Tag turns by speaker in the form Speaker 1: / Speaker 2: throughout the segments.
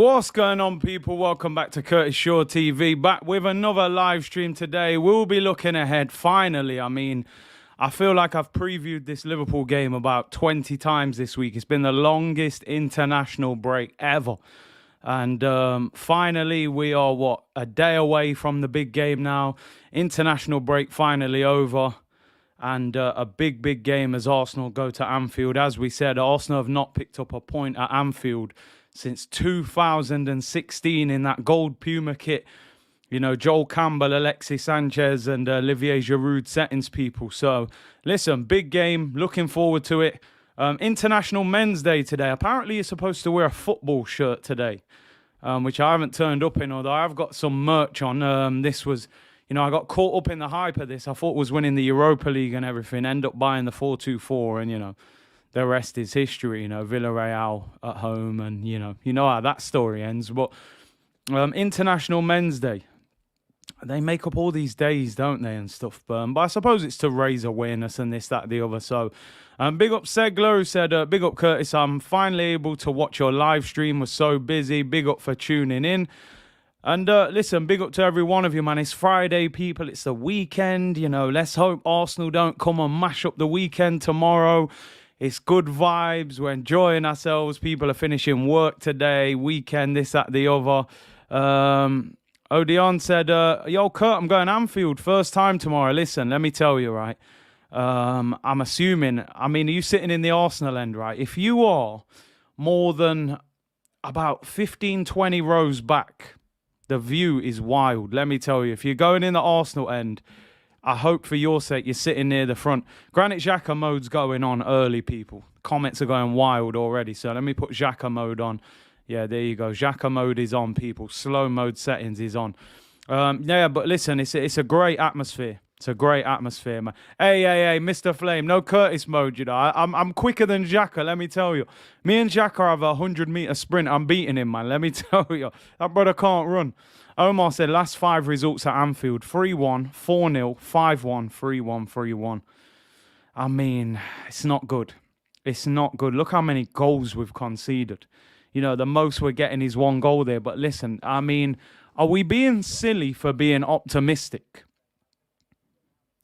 Speaker 1: What's going on, people? Welcome back to Curtis Shaw TV, back with another live stream today. We'll be looking ahead, finally. I feel like I've previewed this Liverpool game about 20 times this week. It's been the longest international break ever. And finally, we are, a day away from the big game now. International break finally over. And a big game as Arsenal go to Anfield. As we said, Arsenal have not picked up a point at Anfield since 2016 in that gold Puma kit. You know, Joel Campbell, Alexis Sanchez and Olivier Giroud settings, people. So, listen, big game. Looking forward to it. International Men's Day today. Apparently, you're supposed to wear a football shirt today, which I haven't turned up in, although I've got some merch on. This was, you know, I got caught up in the hype of this. I thought it was winning the Europa League and everything. End up buying the 4-2-4 and, you know, the rest is history. You know, Villarreal at home and, you know how that story ends. But International Men's Day. They make up all these days, don't they, and stuff. But I suppose it's to raise awareness and this, that, the other. So, big up Segler, who said, big up Curtis, I'm finally able to watch your live stream. Was so busy. Big up for tuning in. And listen, big up to every one of you, man. It's Friday, people. It's the weekend. You know, let's hope Arsenal don't come and mash up the weekend tomorrow. It's good vibes. We're enjoying ourselves. People are finishing work today. Weekend, this, that, the other. Odeon said, yo, Kurt, I'm going Anfield. First time tomorrow. Listen, let me tell you, right? I'm assuming, are you sitting in the Arsenal end, right? If you are more than about 15, 20 rows back, the view is wild. Let me tell you, if you're going in the Arsenal end, I hope for your sake you're sitting near the front. Granit Xhaka mode's going on early, people. Comments are going wild already. So let me put Xhaka mode on. Yeah, there you go. Xhaka mode is on, people. Slow mode settings is on. Yeah, but listen, it's a great atmosphere. It's a great atmosphere, man. Hey, Mr. Flame, no Curtis mode, you know. I'm quicker than Xhaka, let me tell you. Me and Xhaka have a 100-meter sprint. I'm beating him, man. Let me tell you. That brother can't run. Omar said, last 5 results at Anfield. 3-1, 4-0, 5-1, 3-1, 3-1. It's not good. It's not good. Look how many goals we've conceded. You know, the most we're getting is 1 goal there. But listen, are we being silly for being optimistic?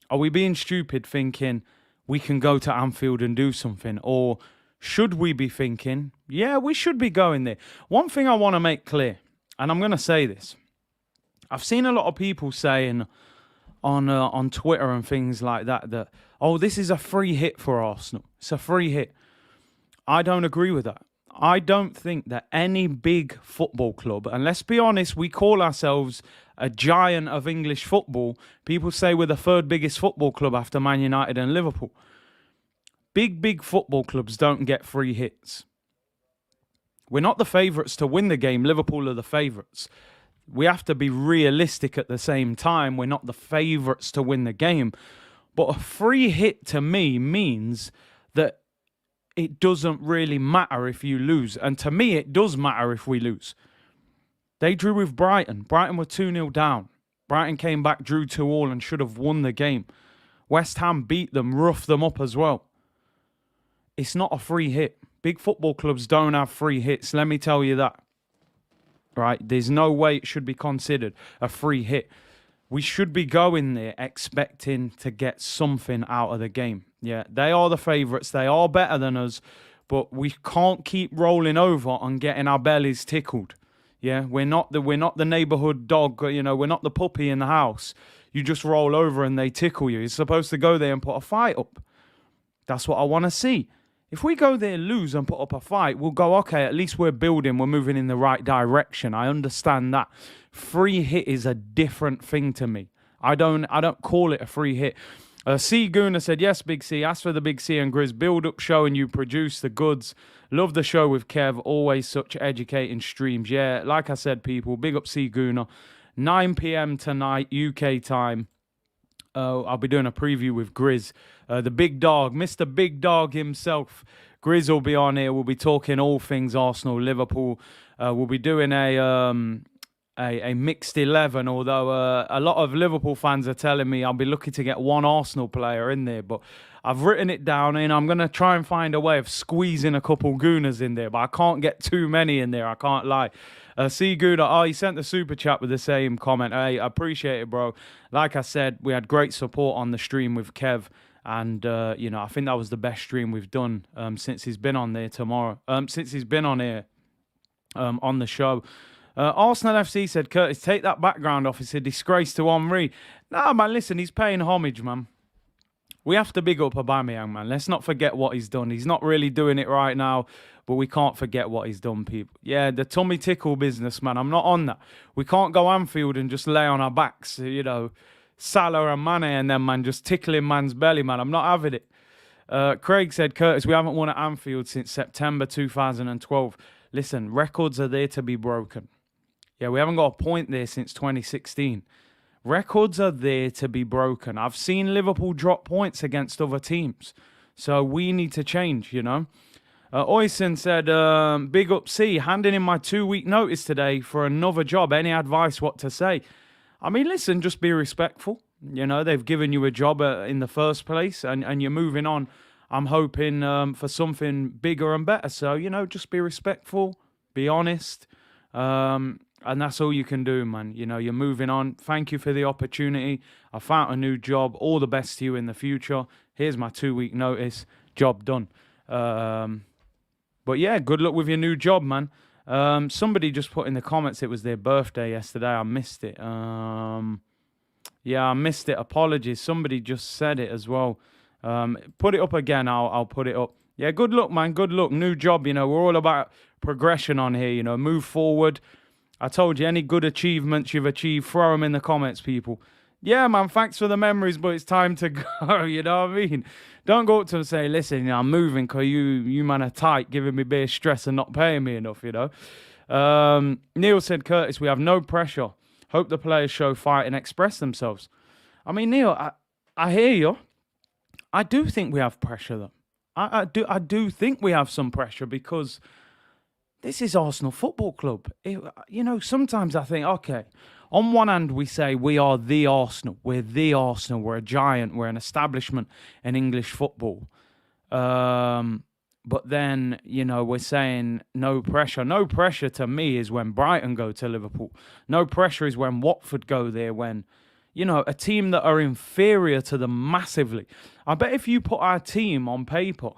Speaker 1: Are we being stupid thinking we can go to Anfield and do something? Or should we be thinking, yeah, we should be going there? One thing I want to make clear, and I'm going to say this. I've seen a lot of people saying on Twitter and things like that, oh, this is a free hit for Arsenal. It's a free hit. I don't agree with that. I don't think that any big football club, and let's be honest, we call ourselves a giant of English football. People say we're the 3rd biggest football club after Man United and Liverpool. Big football clubs don't get free hits. We're not the favourites to win the game. Liverpool are the favourites. We have to be realistic at the same time. We're not the favourites to win the game. But a free hit to me means that it doesn't really matter if you lose. And to me, it does matter if we lose. They drew with Brighton. Brighton were 2-0 down. Brighton came back, drew 2-2 and should have won the game. West Ham beat them, roughed them up as well. It's not a free hit. Big football clubs don't have free hits. Let me tell you that. Right? There's no way it should be considered a free hit. We should be going there expecting to get something out of the game. Yeah, they are the favourites. They are better than us. But we can't keep rolling over and getting our bellies tickled. Yeah, we're not the neighbourhood dog. You know, we're not the puppy in the house. You just roll over and they tickle you. You're supposed to go there and put a fight up. That's what I want to see. If we go there, lose and put up a fight, we'll go, okay, at least we're building. We're moving in the right direction. I understand that. Free hit is a different thing to me. I don't call it a free hit. C. Guna said, yes, Big C. Ask for the Big C and Grizz build-up show and you produce the goods. Love the show with Kev. Always such educating streams. Yeah, like I said, people, big up C. Guna. 9 p.m. tonight, UK time. I'll be doing a preview with Grizz. The big dog, Mr. Big Dog himself. Grizz will be on here. We'll be talking all things Arsenal, Liverpool. We'll be doing a a mixed 11, although a lot of Liverpool fans are telling me I'll be lucky to get one Arsenal player in there. But I've written it down, and I'm going to try and find a way of squeezing a couple Gooners in there, but I can't get too many in there, I can't lie. See Gooner, he sent the super chat with the same comment. Hey, I appreciate it, bro. Like I said, we had great support on the stream with Kev, and I think that was the best stream we've done since he's been on there since he's been on here on the show. Arsenal FC said, Curtis, take that background off. It's a disgrace to Henry. Nah, man, listen, he's paying homage, man. We have to big up Aubameyang, man. Let's not forget what he's done. He's not really doing it right now, but we can't forget what he's done, people. Yeah, the tummy tickle business, man. I'm not on that. We can't go Anfield and just lay on our backs, Salah and Mane and them, man, just tickling man's belly, man. I'm not having it. Craig said, Curtis, we haven't won at Anfield since September 2012. Listen, records are there to be broken. Yeah, we haven't got a point there since 2016. Records are there to be broken. I've seen Liverpool drop points against other teams. So we need to change, Oysen said, big up C, handing in my 2-week notice today for another job. Any advice what to say? I mean, listen, just be respectful. They've given you a job in the first place and you're moving on. I'm hoping for something bigger and better. So, just be respectful, be honest. And that's all you can do, man. You're moving on. Thank you for the opportunity. I found a new job. All the best to you in the future. Here's my 2-week notice. Job done. But yeah, good luck with your new job, man. Somebody just put in the comments it was their birthday yesterday. I missed it. Yeah, I missed it. Apologies. Somebody just said it as well. Put it up again. I'll put it up. Yeah, good luck, man. Good luck. New job. We're all about progression on here. Move forward. I told you, any good achievements you've achieved, throw them in the comments, people. Yeah, man, thanks for the memories, but it's time to go, you know what I mean? Don't go up to them and say, listen, I'm moving because you man are tight, giving me bare stress and not paying me enough, Neil said, Curtis, we have no pressure. Hope the players show fight and express themselves. I mean, Neil, I hear you. I do think we have pressure, though. I do think we have some pressure because this is Arsenal Football Club. Sometimes I think, okay, on one hand we say we are the Arsenal. We're the Arsenal. We're a giant. We're an establishment in English football. But then, we're saying no pressure. No pressure to me is when Brighton go to Liverpool. No pressure is when Watford go there, when, a team that are inferior to them massively. I bet if you put our team on paper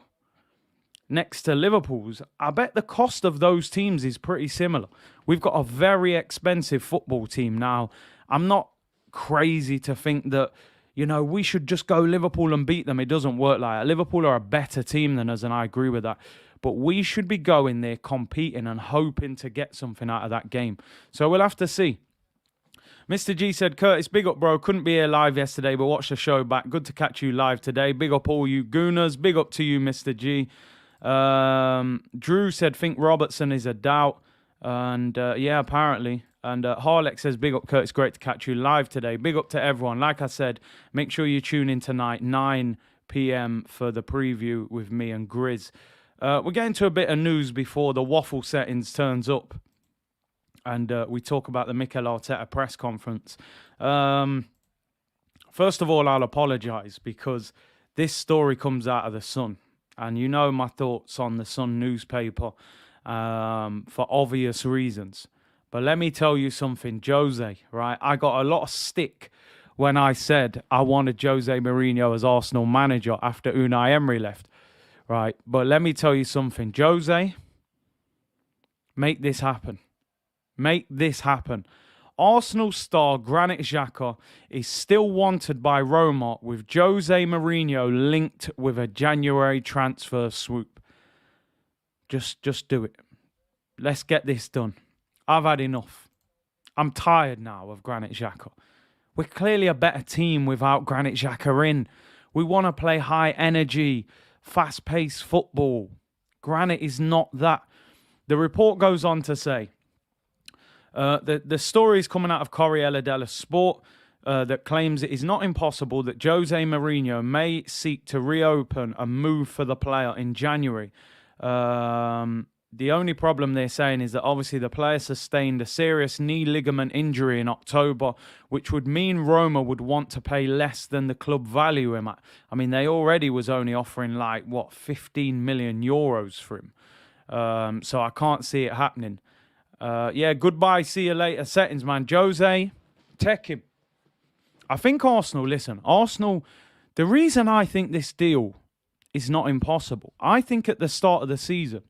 Speaker 1: next to Liverpool's, I bet the cost of those teams is pretty similar. We've got a very expensive football team now. I'm not crazy to think that, we should just go Liverpool and beat them. It doesn't work like that. Liverpool are a better team than us, and I agree with that. But we should be going there competing and hoping to get something out of that game. So we'll have to see. Mr. G said, Curtis, big up, bro. Couldn't be here live yesterday, but watch the show back. Good to catch you live today. Big up all you gooners. Big up to you, Mr. G. Drew said, think Robertson is a doubt. And yeah, apparently. And Harleck says, big up, Curtis. Great to catch you live today. Big up to everyone. Like I said, make sure you tune in tonight, 9 p.m. for the preview with me and Grizz. We're getting to a bit of news before the waffle settings turns up. And we talk about the Mikel Arteta press conference. First of all, I'll apologise because this story comes out of the Sun. And you know my thoughts on the Sun newspaper for obvious reasons. But let me tell you something, Jose, right? I got a lot of stick when I said I wanted Jose Mourinho as Arsenal manager after Unai Emery left, right? But let me tell you something, Jose, make this happen. Make this happen. Arsenal star Granit Xhaka is still wanted by Roma with Jose Mourinho linked with a January transfer swoop. Just do it. Let's get this done. I've had enough. I'm tired now of Granit Xhaka. We're clearly a better team without Granit Xhaka in. We want to play high energy, fast-paced football. Granit is not that. The report goes on to say, the story is coming out of Corriere dello Sport that claims it is not impossible that Jose Mourinho may seek to reopen a move for the player in January. The only problem they're saying is that obviously the player sustained a serious knee ligament injury in October, which would mean Roma would want to pay less than the club value him at. I mean, they already was only offering 15 million euros for him. So I can't see it happening. Goodbye, see you later settings, man. Jose, take him. I think Arsenal, the reason I think this deal is not impossible, I think at the start of the season,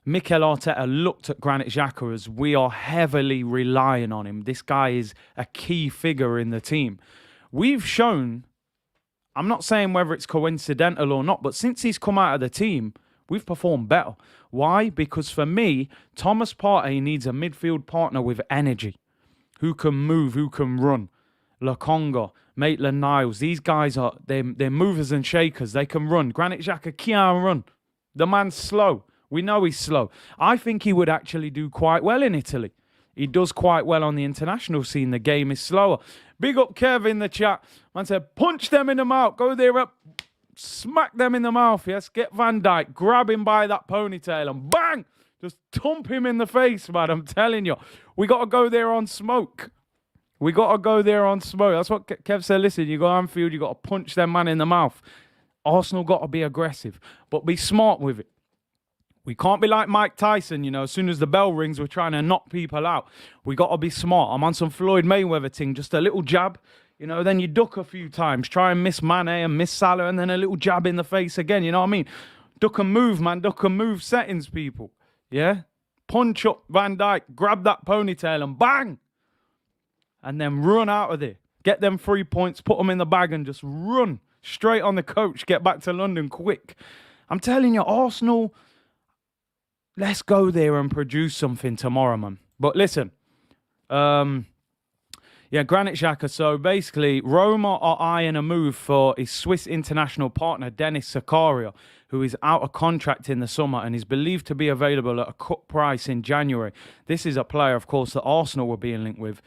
Speaker 1: Mikel Arteta looked at Granit Xhaka as we are heavily relying on him. This guy is a key figure in the team. We've shown, I'm not saying whether it's coincidental or not, but since he's come out of the team, we've performed better. Why? Because for me, Thomas Partey needs a midfield partner with energy, who can move, who can run. Lokonga, Maitland-Niles, these guys they're movers and shakers. They can run. Granit Xhaka can't run. The man's slow. We know he's slow. I think he would actually do quite well in Italy. He does quite well on the international scene. The game is slower. Big up Kev in the chat. Man said, punch them in the mouth. Go there up. Smack them in the mouth, yes. Get Van Dijk. Grab him by that ponytail and bang! Just thump him in the face, man. I'm telling you. We got to go there on smoke. That's what Kev said. Listen, you go Anfield, you got to punch them man in the mouth. Arsenal got to be aggressive, but be smart with it. We can't be like Mike Tyson, as soon as the bell rings, we're trying to knock people out. We got to be smart. I'm on some Floyd Mayweather thing, just a little jab, then you duck a few times, try and miss Mane and miss Salah, and then a little jab in the face again, you know what I mean? Duck and move, man, duck and move settings, people, yeah? Punch up Van Dijk, grab that ponytail and bang! And then run out of there. Get them 3 points, put them in the bag and just run straight on the coach, get back to London quick. I'm telling you, Arsenal... Let's go there and produce something tomorrow, man. But listen, Granit Xhaka. So basically, Roma are eyeing a move for his Swiss international partner, Denis Zakaria, who is out of contract in the summer and is believed to be available at a cut price in January. This is a player, of course, that Arsenal were being linked with.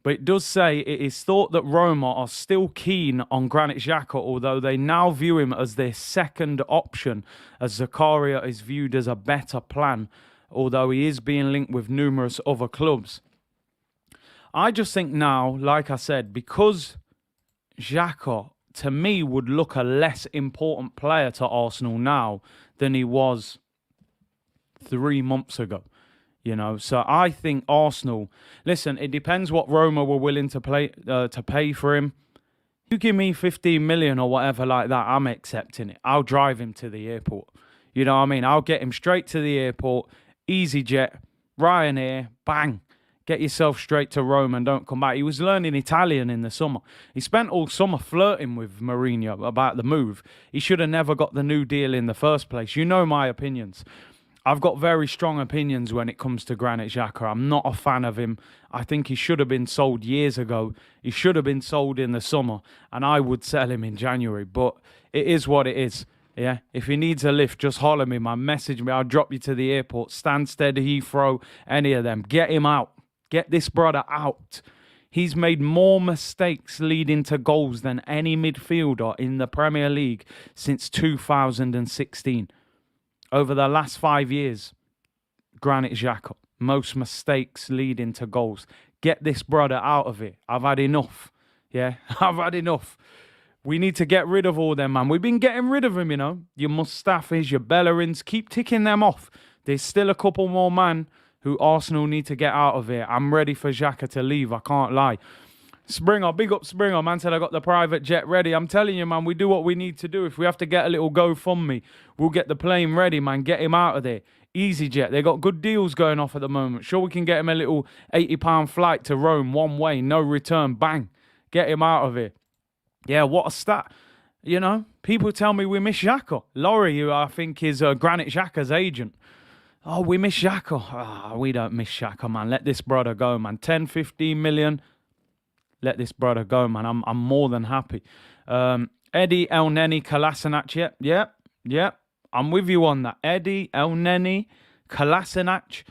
Speaker 1: But it does say it is thought that Roma are still keen on Granit Xhaka, although they now view him as their second option, as Zakaria is viewed as a better plan, although he is being linked with numerous other clubs. I just think now, like I said, because Xhaka, to me, would look a less important player to Arsenal now than he was 3 months ago. So I think Arsenal... Listen, it depends what Roma were willing to pay for him. You give me 15 million or whatever like that, I'm accepting it. I'll drive him to the airport. You know what I mean? I'll get him straight to the airport. EasyJet, Ryanair, bang. Get yourself straight to Rome and don't come back. He was learning Italian in the summer. He spent all summer flirting with Mourinho about the move. He should have never got the new deal in the first place. You know my opinions. I've got very strong opinions when it comes to Granit Xhaka. I'm not a fan of him. I think he should have been sold years ago. He should have been sold in the summer, and I would sell him in January. But it is what it is. Yeah, if he needs a lift, just holler me, man. Message me. I'll drop you to the airport. Stansted, Heathrow, any of them. Get him out. Get this brother out. He's made more mistakes leading to goals than any midfielder in the Premier League since 2016. Over the last 5 years, Granit Xhaka, most mistakes leading to goals. Get this brother out of it. I've had enough. Yeah, I've had enough. We need to get rid of all them, man. We've been getting rid of them, Your Mustafis, your Bellerins, keep ticking them off. There's still a couple more, man, who Arsenal need to get out of here. I'm ready for Xhaka to leave, I can't lie. Springer, big up Springer. Man said I got the private jet ready. I'm telling you, man, we do what we need to do. If we have to get a little GoFundMe, we'll get the plane ready, man. Get him out of there. EasyJet, they got good deals going off at the moment. Sure, we can get him a little £80 flight to Rome, one way, no return. Bang. Get him out of here. Yeah, what a stat. People tell me we miss Xhaka. Laurie, who I think is Granit Xhaka's agent. Oh, we miss Xhaka. We don't miss Xhaka, man. Let this brother go, man. 10, 15 million. Let this brother go, man. I'm more than happy. Eddie El Neni Kolasinac. Yep. I'm with you on that. Eddie El Neni Kolasinac.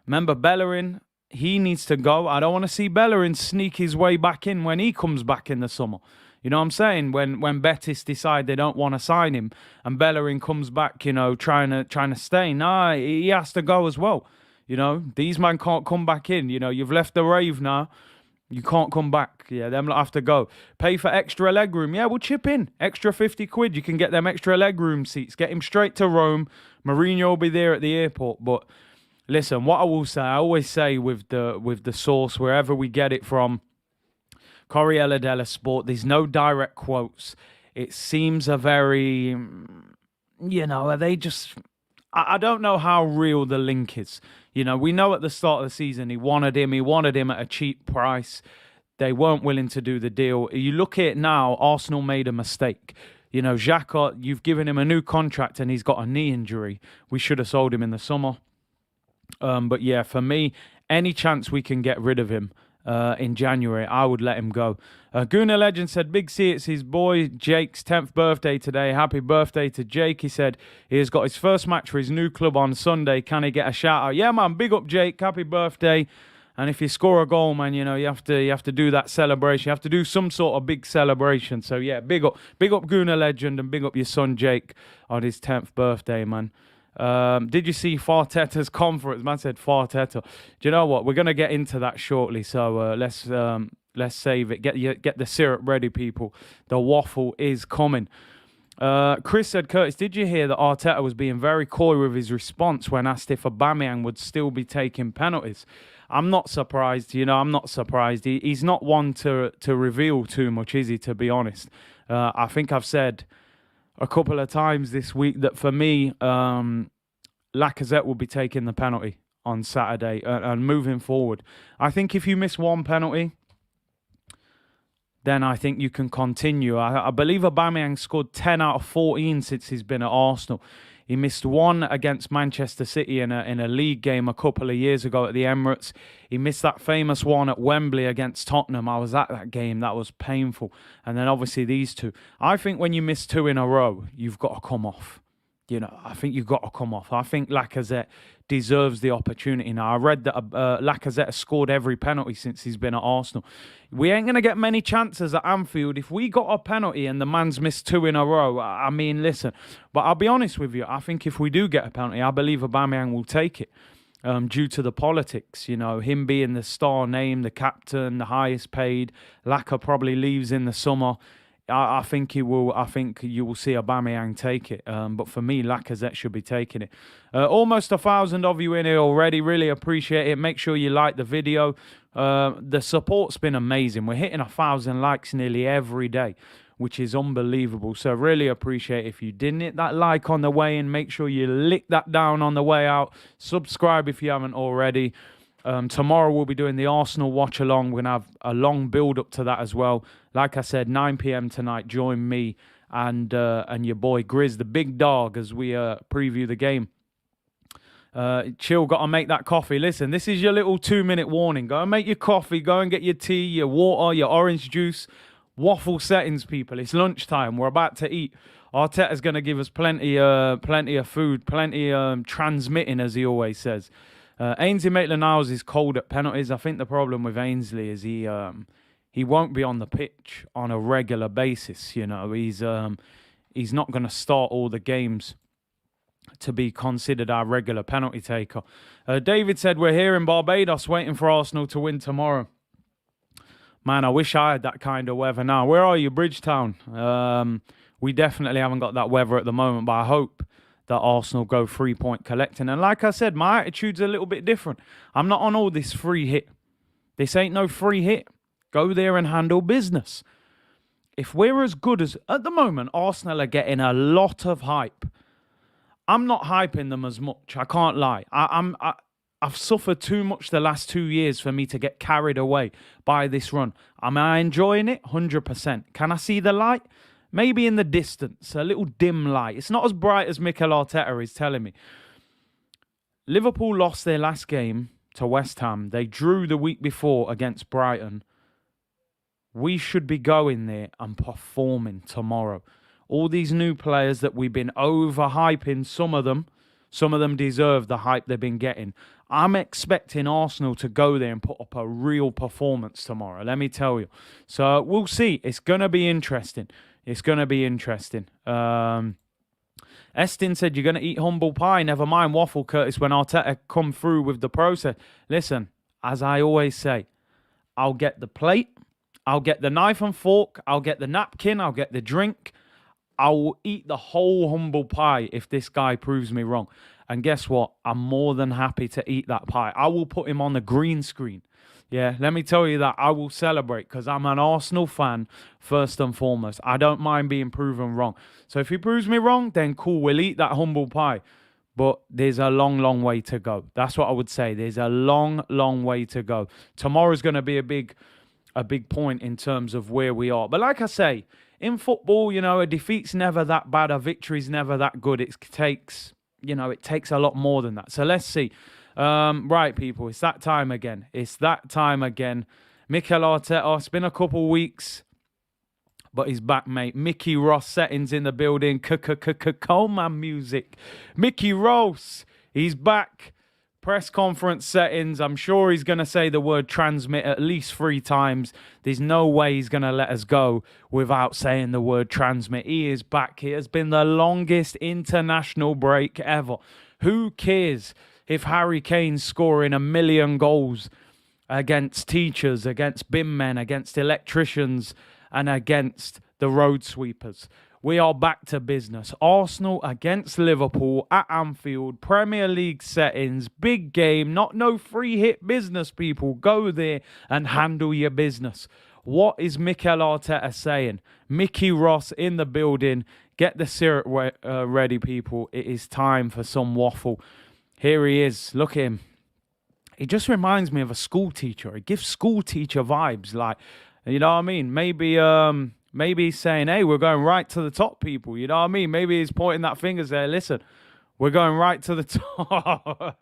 Speaker 1: Remember Bellerin? He needs to go. I don't want to see Bellerin sneak his way back in when he comes back in the summer. You know what I'm saying? When Betis decide they don't want to sign him and Bellerin comes back, you know, trying to stay. Nah, he has to go as well. You know, these men can't come back in. You know, you've left the rave now. You can't come back. Yeah, them lot have to go. Pay for extra legroom. Yeah, we'll chip in. Extra 50 quid. You can get them extra legroom seats. Get him straight to Rome. Mourinho will be there at the airport. But listen, what I will say, I always say with the source, wherever we get it from, Corriere dello Sport, there's no direct quotes. It seems a very, you know, are they just... I don't know how real the link is. You know, we know at the start of the season he wanted him at a cheap price. They weren't willing to do the deal. You look at it now, Arsenal made a mistake. You know, Xhaka, you've given him a new contract and he's got a knee injury. We should have sold him in the summer. But yeah, for me, any chance we can get rid of him in January, I would let him go. Guna Legend said, Big C, it's his boy Jake's 10th birthday today. Happy birthday to Jake. He said he has got his first match for his new club on Sunday. Can he get a shout out? Yeah, man, big up Jake. Happy birthday. And if you score a goal, man, you know, you have to do that celebration. You have to do some sort of big celebration. So yeah, big up Guna Legend and big up your son Jake on his 10th birthday, man. Did you see Farteta's conference? Man said Farteta. Do you know what? We're gonna get into that shortly. So let's save it. Get the syrup ready, people. The waffle is coming. Chris said, Curtis, did you hear that Arteta was being very coy with his response when asked if Aubameyang would still be taking penalties? I'm not surprised. You know, I'm not surprised. He's not one to reveal too much, is he? To be honest, I think I've said a couple of times this week that for me, Lacazette will be taking the penalty on Saturday and moving forward. I think if you miss one penalty, then I think you can continue. I believe Aubameyang scored 10 out of 14 since he's been at Arsenal. He missed one against Manchester City in a league game a couple of years ago at the Emirates. He missed that famous one at Wembley against Tottenham. I was at that game. That was painful. And then obviously these two. I think when you miss two in a row, you've got to come off. You know, I think you've got to come off. I think Lacazette deserves the opportunity now. I read that Lacazette has scored every penalty since he's been at Arsenal. We ain't going to get many chances at Anfield. If we got a penalty and the man's missed two in a row, I mean, listen. But I'll be honest with you. I think if we do get a penalty, I believe Aubameyang will take it due to the politics. You know, him being the star name, the captain, the highest paid. Laka probably leaves in the summer. I think he will. I think you will see Aubameyang take it. But for me, Lacazette should be taking it. Almost 1,000 of you in here already. Really appreciate it. Make sure you like the video. The support's been amazing. We're hitting 1,000 likes nearly every day, which is unbelievable. So really appreciate it. If you didn't hit that like on the way in, make sure you lick that down on the way out. Subscribe if you haven't already. Tomorrow we'll be doing the Arsenal watch along. We're going to have a long build up to that as well. Like I said, 9 p.m. tonight. Join me and your boy Grizz, the big dog, as we preview the game. Chill, got to make that coffee. Listen, this is your little 2-minute warning. Go and make your coffee. Go and get your tea, your water, your orange juice. Waffle settings, people. It's lunchtime. We're about to eat. Arteta's going to give us plenty of food, plenty transmitting, as he always says. Ainsley Maitland-Niles is cold at penalties. I think the problem with Ainsley is he won't be on the pitch on a regular basis. You know, he's not going to start all the games to be considered our regular penalty taker. David said, we're here in Barbados waiting for Arsenal to win tomorrow. Man, I wish I had that kind of weather now. Where are you, Bridgetown? We definitely haven't got that weather at the moment, but I hope that Arsenal go 3-point collecting. And like I said, my attitude's a little bit different. I'm not on all this free hit. This ain't no free hit. Go there and handle business. If we're as good as... At the moment, Arsenal are getting a lot of hype. I'm not hyping them as much. I can't lie. I've suffered too much the last 2 years for me to get carried away by this run. Am I enjoying it? 100%. Can I see the light? Maybe in the distance, a little dim light. It's not as bright as Mikel Arteta is telling me. Liverpool lost their last game to West Ham. They drew the week before against Brighton. We should be going there and performing tomorrow. All these new players that we've been overhyping, some of them, Some of them deserve the hype they've been getting. I'm expecting Arsenal to go there and put up a real performance tomorrow, let me tell you. So we'll see. It's going to be interesting. It's going to be interesting. Estin said, you're going to eat humble pie. Never mind waffle, Curtis, when Arteta come through with the process. Listen, as I always say, I'll get the plate. I'll get the knife and fork. I'll get the napkin. I'll get the drink. I will eat the whole humble pie if this guy proves me wrong. And guess what? I'm more than happy to eat that pie. I will put him on the green screen. Yeah, let me tell you that. I will celebrate because I'm an Arsenal fan first and foremost. I don't mind being proven wrong. So if he proves me wrong, then cool, we'll eat that humble pie. But there's a long, long way to go. That's what I would say. There's a long, long way to go. Tomorrow's going to be a big point in terms of where we are. But like I say, in football, a defeat's never that bad. A victory's never that good. It takes a lot more than that. So let's see. Right, people, it's that time again. Mikel Arteta, it's been a couple weeks, but he's back, mate. Mickey Ross settings in the building. Coleman music. Mickey Ross, he's back. Press conference settings. I'm sure he's going to say the word transmit at least 3 times. There's no way he's going to let us go without saying the word transmit. He is back. It has been the longest international break ever. Who cares if Harry Kane's scoring 1 million goals against teachers, against bin men, against electricians, and against the road sweepers? We are back to business. Arsenal against Liverpool at Anfield. Premier League settings. Big game. Not no free hit business, people. Go there and handle your business. What is Mikel Arteta saying? Mickey Ross in the building. Get the syrup ready, people. It is time for some waffle. Here he is. Look at him. He just reminds me of a school teacher. He gives school teacher vibes. Like, you know what I mean? Maybe he's saying, hey, we're going right to the top, people. You know what I mean? Maybe he's pointing that finger saying, listen, we're going right to the top.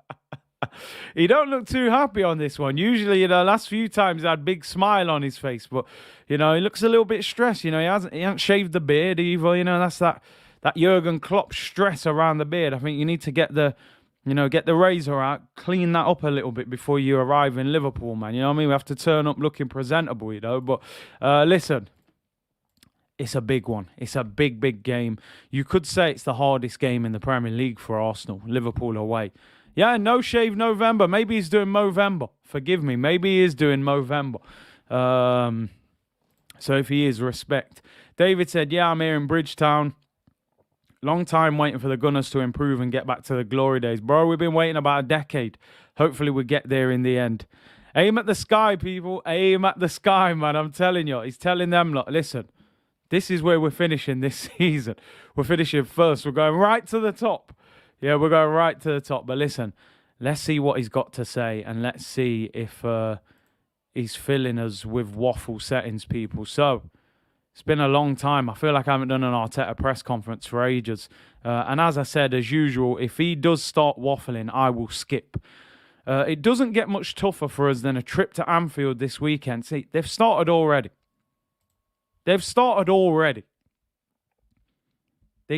Speaker 1: He don't look too happy on this one. Usually, last few times he had a big smile on his face. But, he looks a little bit stressed. He hasn't shaved the beard either. That's that Jurgen Klopp stress around the beard. I think you need to get the razor out, clean that up a little bit before you arrive in Liverpool, man. You know what I mean? We have to turn up looking presentable, But listen, it's a big one. It's a big, big game. You could say it's the hardest game in the Premier League for Arsenal. Liverpool away. Yeah, no shave November. Maybe he's doing Movember. Forgive me. Maybe he is doing Movember. So if he is, respect. David said, yeah, I'm here in Bridgetown. Long time waiting for the Gunners to improve and get back to the glory days. Bro, we've been waiting about a decade. Hopefully we get there in the end. Aim at the sky, people. Aim at the sky, man. I'm telling you. He's telling them, look, listen, this is where we're finishing this season. We're finishing first. We're going right to the top. Yeah, we're going right to the top. But listen, let's see what he's got to say. And let's see if he's filling us with waffle settings, people. So, it's been a long time. I feel like I haven't done an Arteta press conference for ages. And as I said, as usual, if he does start waffling, I will skip. It doesn't get much tougher for us than a trip to Anfield this weekend. See, they've started already. They're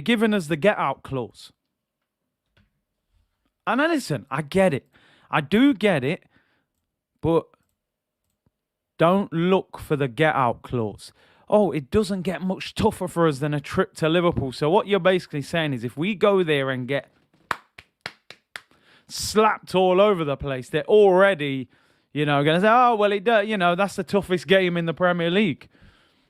Speaker 1: giving us the get-out clause. And now listen, I get it. I do get it. But don't look for the get-out clause. Oh, it doesn't get much tougher for us than a trip to Liverpool. So what you're basically saying is if we go there and get slapped all over the place, they're already, going to say, oh, well, that's the toughest game in the Premier League.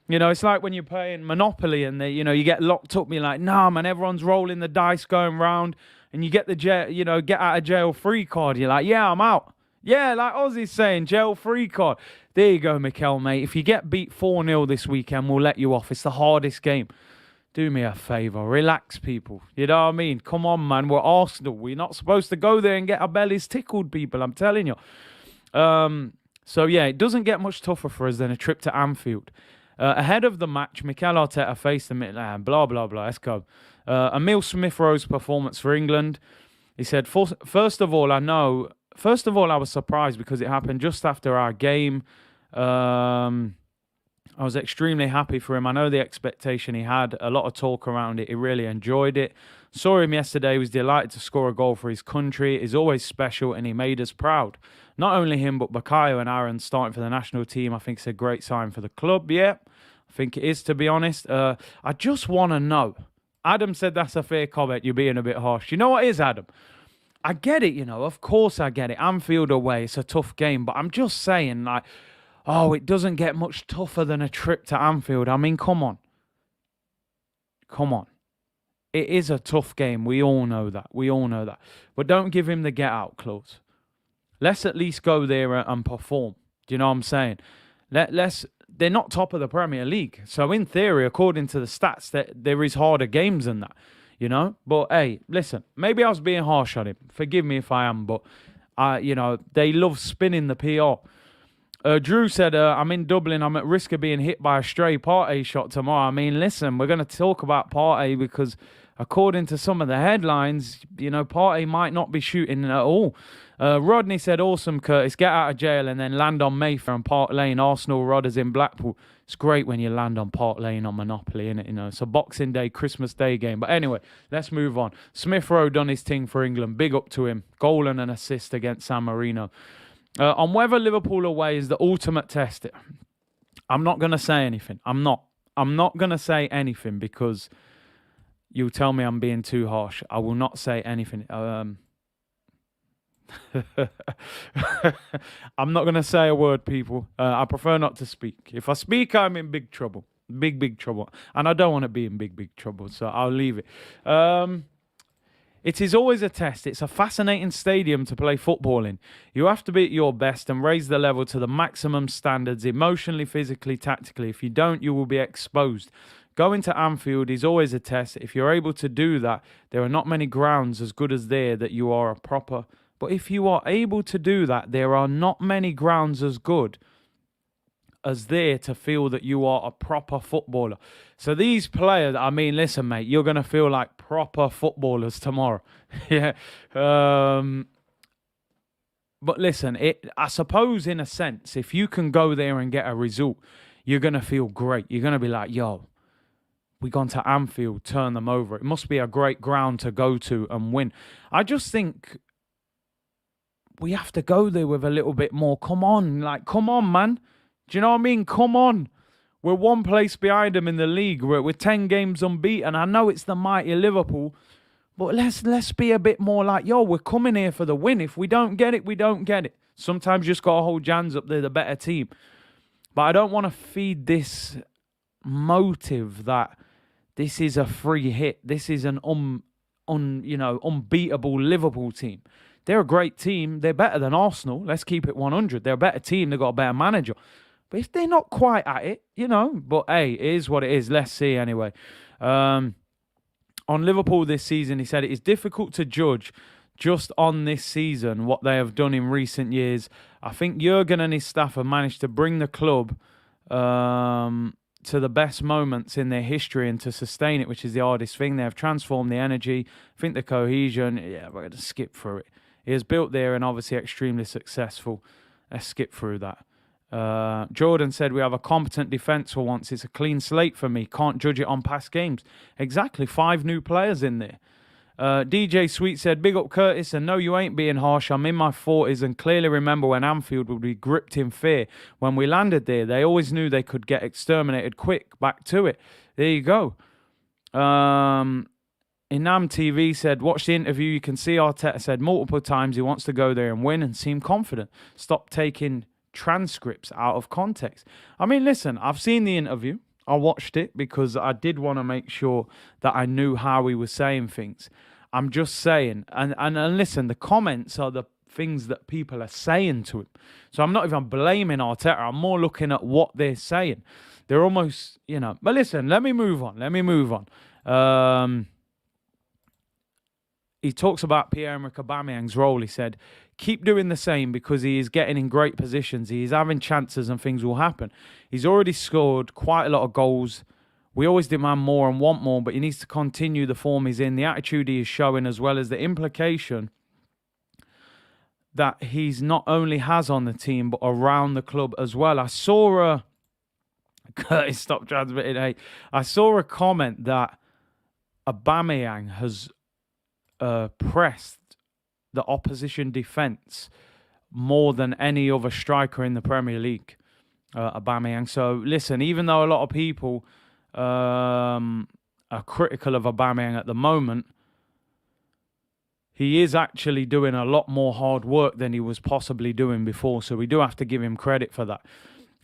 Speaker 1: It's like when you're playing Monopoly and you get locked up and you're like, nah, man, everyone's rolling the dice going round and you get the get out of jail free card. You're like, yeah, I'm out. Yeah, like Ozzy's saying, jail free card. There you go, Mikel, mate. If you get beat 4-0 this weekend, we'll let you off. It's the hardest game. Do me a favour. Relax, people. You know what I mean? Come on, man. We're Arsenal. We're not supposed to go there and get our bellies tickled, people. I'm telling you. So, yeah, it doesn't get much tougher for us than a trip to Anfield. Ahead of the match, Mikel Arteta faced the Midland. Blah, blah, blah. Let's go. Emile Smith-Rowe's performance for England. He said, first of all, I was surprised because it happened just after our game. I was extremely happy for him. I know the expectation he had, a lot of talk around it. He really enjoyed it. Saw him yesterday, was delighted to score a goal for his country. It is always special and he made us proud. Not only him, but Bakayo and Aaron starting for the national team. I think it's a great sign for the club. Yeah, I think it is, to be honest. I just want to know. Adam said that's a fair comment. You're being a bit harsh. You know what it is, Adam? I get it, of course I get it. Anfield away, it's a tough game. But I'm just saying, like, oh, it doesn't get much tougher than a trip to Anfield. I mean, come on. Come on. It is a tough game. We all know that. But don't give him the get-out clause. Let's at least go there and perform. Do you know what I'm saying? They're not top of the Premier League. So in theory, according to the stats, there is harder games than that. But hey, listen, maybe I was being harsh on him. Forgive me if I am, but they love spinning the PR. Drew said, I'm in Dublin. I'm at risk of being hit by a stray Partey shot tomorrow. I mean, listen, we're going to talk about Partey because according to some of the headlines, Partey might not be shooting at all. Rodney said, awesome, Curtis. Get out of jail and then land on Mayfair and Park Lane. Arsenal, Rodders in Blackpool. It's great when you land on Park Lane on Monopoly, innit? It's a Boxing Day, Christmas Day game. But anyway, let's move on. Smith Rowe done his thing for England. Big up to him. Goal and an assist against San Marino. On whether Liverpool away is the ultimate test, I'm not going to say anything. I'm not going to say anything because you'll tell me I'm being too harsh. I will not say anything. I'm not going to say a word, people. I prefer not to speak. If I speak, I'm in big trouble. Big trouble. And I don't want to be in big trouble, so I'll leave it. It is always a test. It's a fascinating stadium to play football in. You have to be at your best and raise the level to the maximum standards, emotionally, physically, tactically. If you don't, you will be exposed. Going to Anfield is always a test. If you're able to do that, there are not many grounds as good as there that you are a proper. But if you are able to do that, there are not many grounds as good as there to feel that you are a proper footballer. So these players, I mean, listen, mate, you're going to feel like proper footballers tomorrow. Yeah. But listen, I suppose in a sense, if you can go there and get a result, you're going to feel great. You're going to be like, yo, we gone to Anfield, turn them over. It must be a great ground to go to and win. I just think we have to go there with a little bit more. Come on, man. Do you know what I mean? Come on. We're one place behind them in the league. We're 10 games unbeaten. I know it's the mighty Liverpool, but let's be a bit more like, yo, we're coming here for the win. If we don't get it, we don't get it. Sometimes you just got to hold your hands up. They're the better team. But I don't want to feed this motive that this is a free hit. This is an unbeatable Liverpool team. They're a great team. They're better than Arsenal. Let's keep it 100. They're a better team. They've got a better manager. But if they're not quite at it, But hey, it is what it is. Let's see anyway. On Liverpool this season, he said, it is difficult to judge just on this season what they have done in recent years. I think Jurgen and his staff have managed to bring the club to the best moments in their history and to sustain it, which is the hardest thing. They have transformed the energy. I think the cohesion, we're going to skip through it. He has built there and obviously extremely successful. Let's skip through that. Jordan said, we have a competent defence for once. It's a clean slate for me. Can't judge it on past games. Exactly. 5 new players in there. DJ Sweet said, big up Curtis, and no, you ain't being harsh. I'm in my 40s and clearly remember when Anfield would be gripped in fear. When we landed there, they always knew they could get exterminated quick. Back to it. There you go. Inam TV said, watch the interview. You can see Arteta said multiple times he wants to go there and win and seem confident. Stop taking transcripts out of context. I mean, listen, I've seen the interview. I watched it because I did want to make sure that I knew how he was saying things. I'm just saying, and listen, the comments are the things that people are saying to him. So I'm not even blaming Arteta. I'm more looking at what they're saying. They're almost, But listen, let me move on. He talks about Pierre-Emerick Aubameyang's role. He said, keep doing the same because he is getting in great positions. He is having chances and things will happen. He's already scored quite a lot of goals. We always demand more and want more, but he needs to continue the form he's in, the attitude he is showing, as well as the implication that he's not only has on the team, but around the club as well. I saw Curtis, stop transmitting hate. I saw a comment that Aubameyang has pressed the opposition defence more than any other striker in the Premier League, Aubameyang. So listen, even though a lot of people are critical of Aubameyang at the moment, he is actually doing a lot more hard work than he was possibly doing before. So we do have to give him credit for that.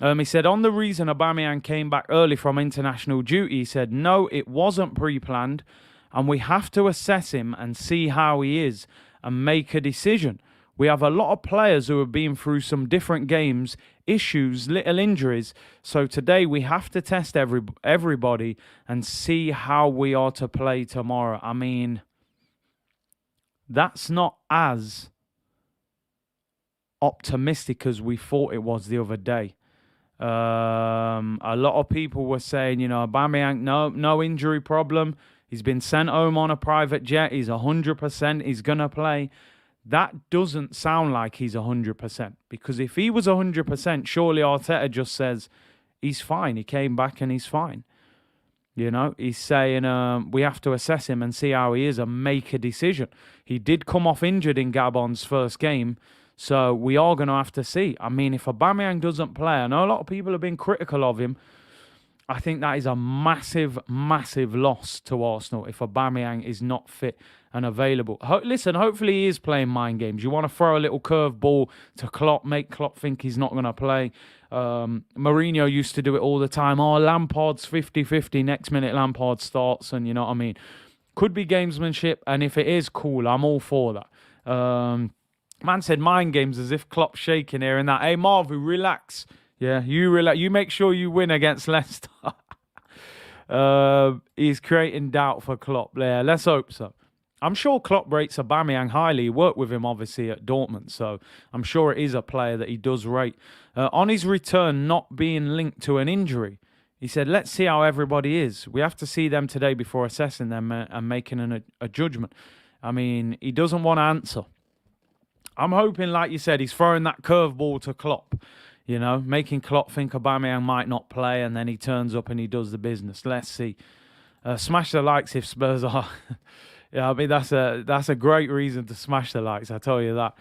Speaker 1: He said, on the reason Aubameyang came back early from international duty, he said, no, it wasn't pre-planned, and we have to assess him and see how he is and make a decision. We have a lot of players who have been through some different games, issues, little injuries. So today we have to test everybody and see how we are to play tomorrow. I mean, that's not as optimistic as we thought it was the other day. A lot of people were saying, Aubameyang, no injury problem. He's been sent home on a private jet. He's 100%. He's going to play. That doesn't sound like he's 100%. Because if he was 100%, surely Arteta just says, he's fine. He came back and he's fine. He's saying we have to assess him and see how he is and make a decision. He did come off injured in Gabon's first game. So we are going to have to see. I mean, if Aubameyang doesn't play, I know a lot of people have been critical of him. I think that is a massive, massive loss to Arsenal if Aubameyang is not fit and available. Listen, hopefully he is playing mind games. You want to throw a little curveball to Klopp, make Klopp think he's not going to play. Mourinho used to do it all the time. Oh, Lampard's 50-50. Next minute Lampard starts, and you know what I mean. Could be gamesmanship, and if it is, cool. I'm all for that. Man said mind games as if Klopp's shaking here and that. Hey, Marvu, relax. Yeah, you relax. You make sure you win against Leicester. He's creating doubt for Klopp. Yeah, let's hope so. I'm sure Klopp rates Aubameyang highly. He worked with him, obviously, at Dortmund, so I'm sure it is a player that he does rate. On his return, not being linked to an injury, he said, let's see how everybody is. We have to see them today before assessing them and making a judgment. I mean, he doesn't want to answer. I'm hoping, like you said, he's throwing that curveball to Klopp, making Klopp think Aubameyang might not play, and then he turns up and he does the business. Let's see. Smash the likes if Spurs are... Yeah, I mean, that's a great reason to smash the likes, I tell you that.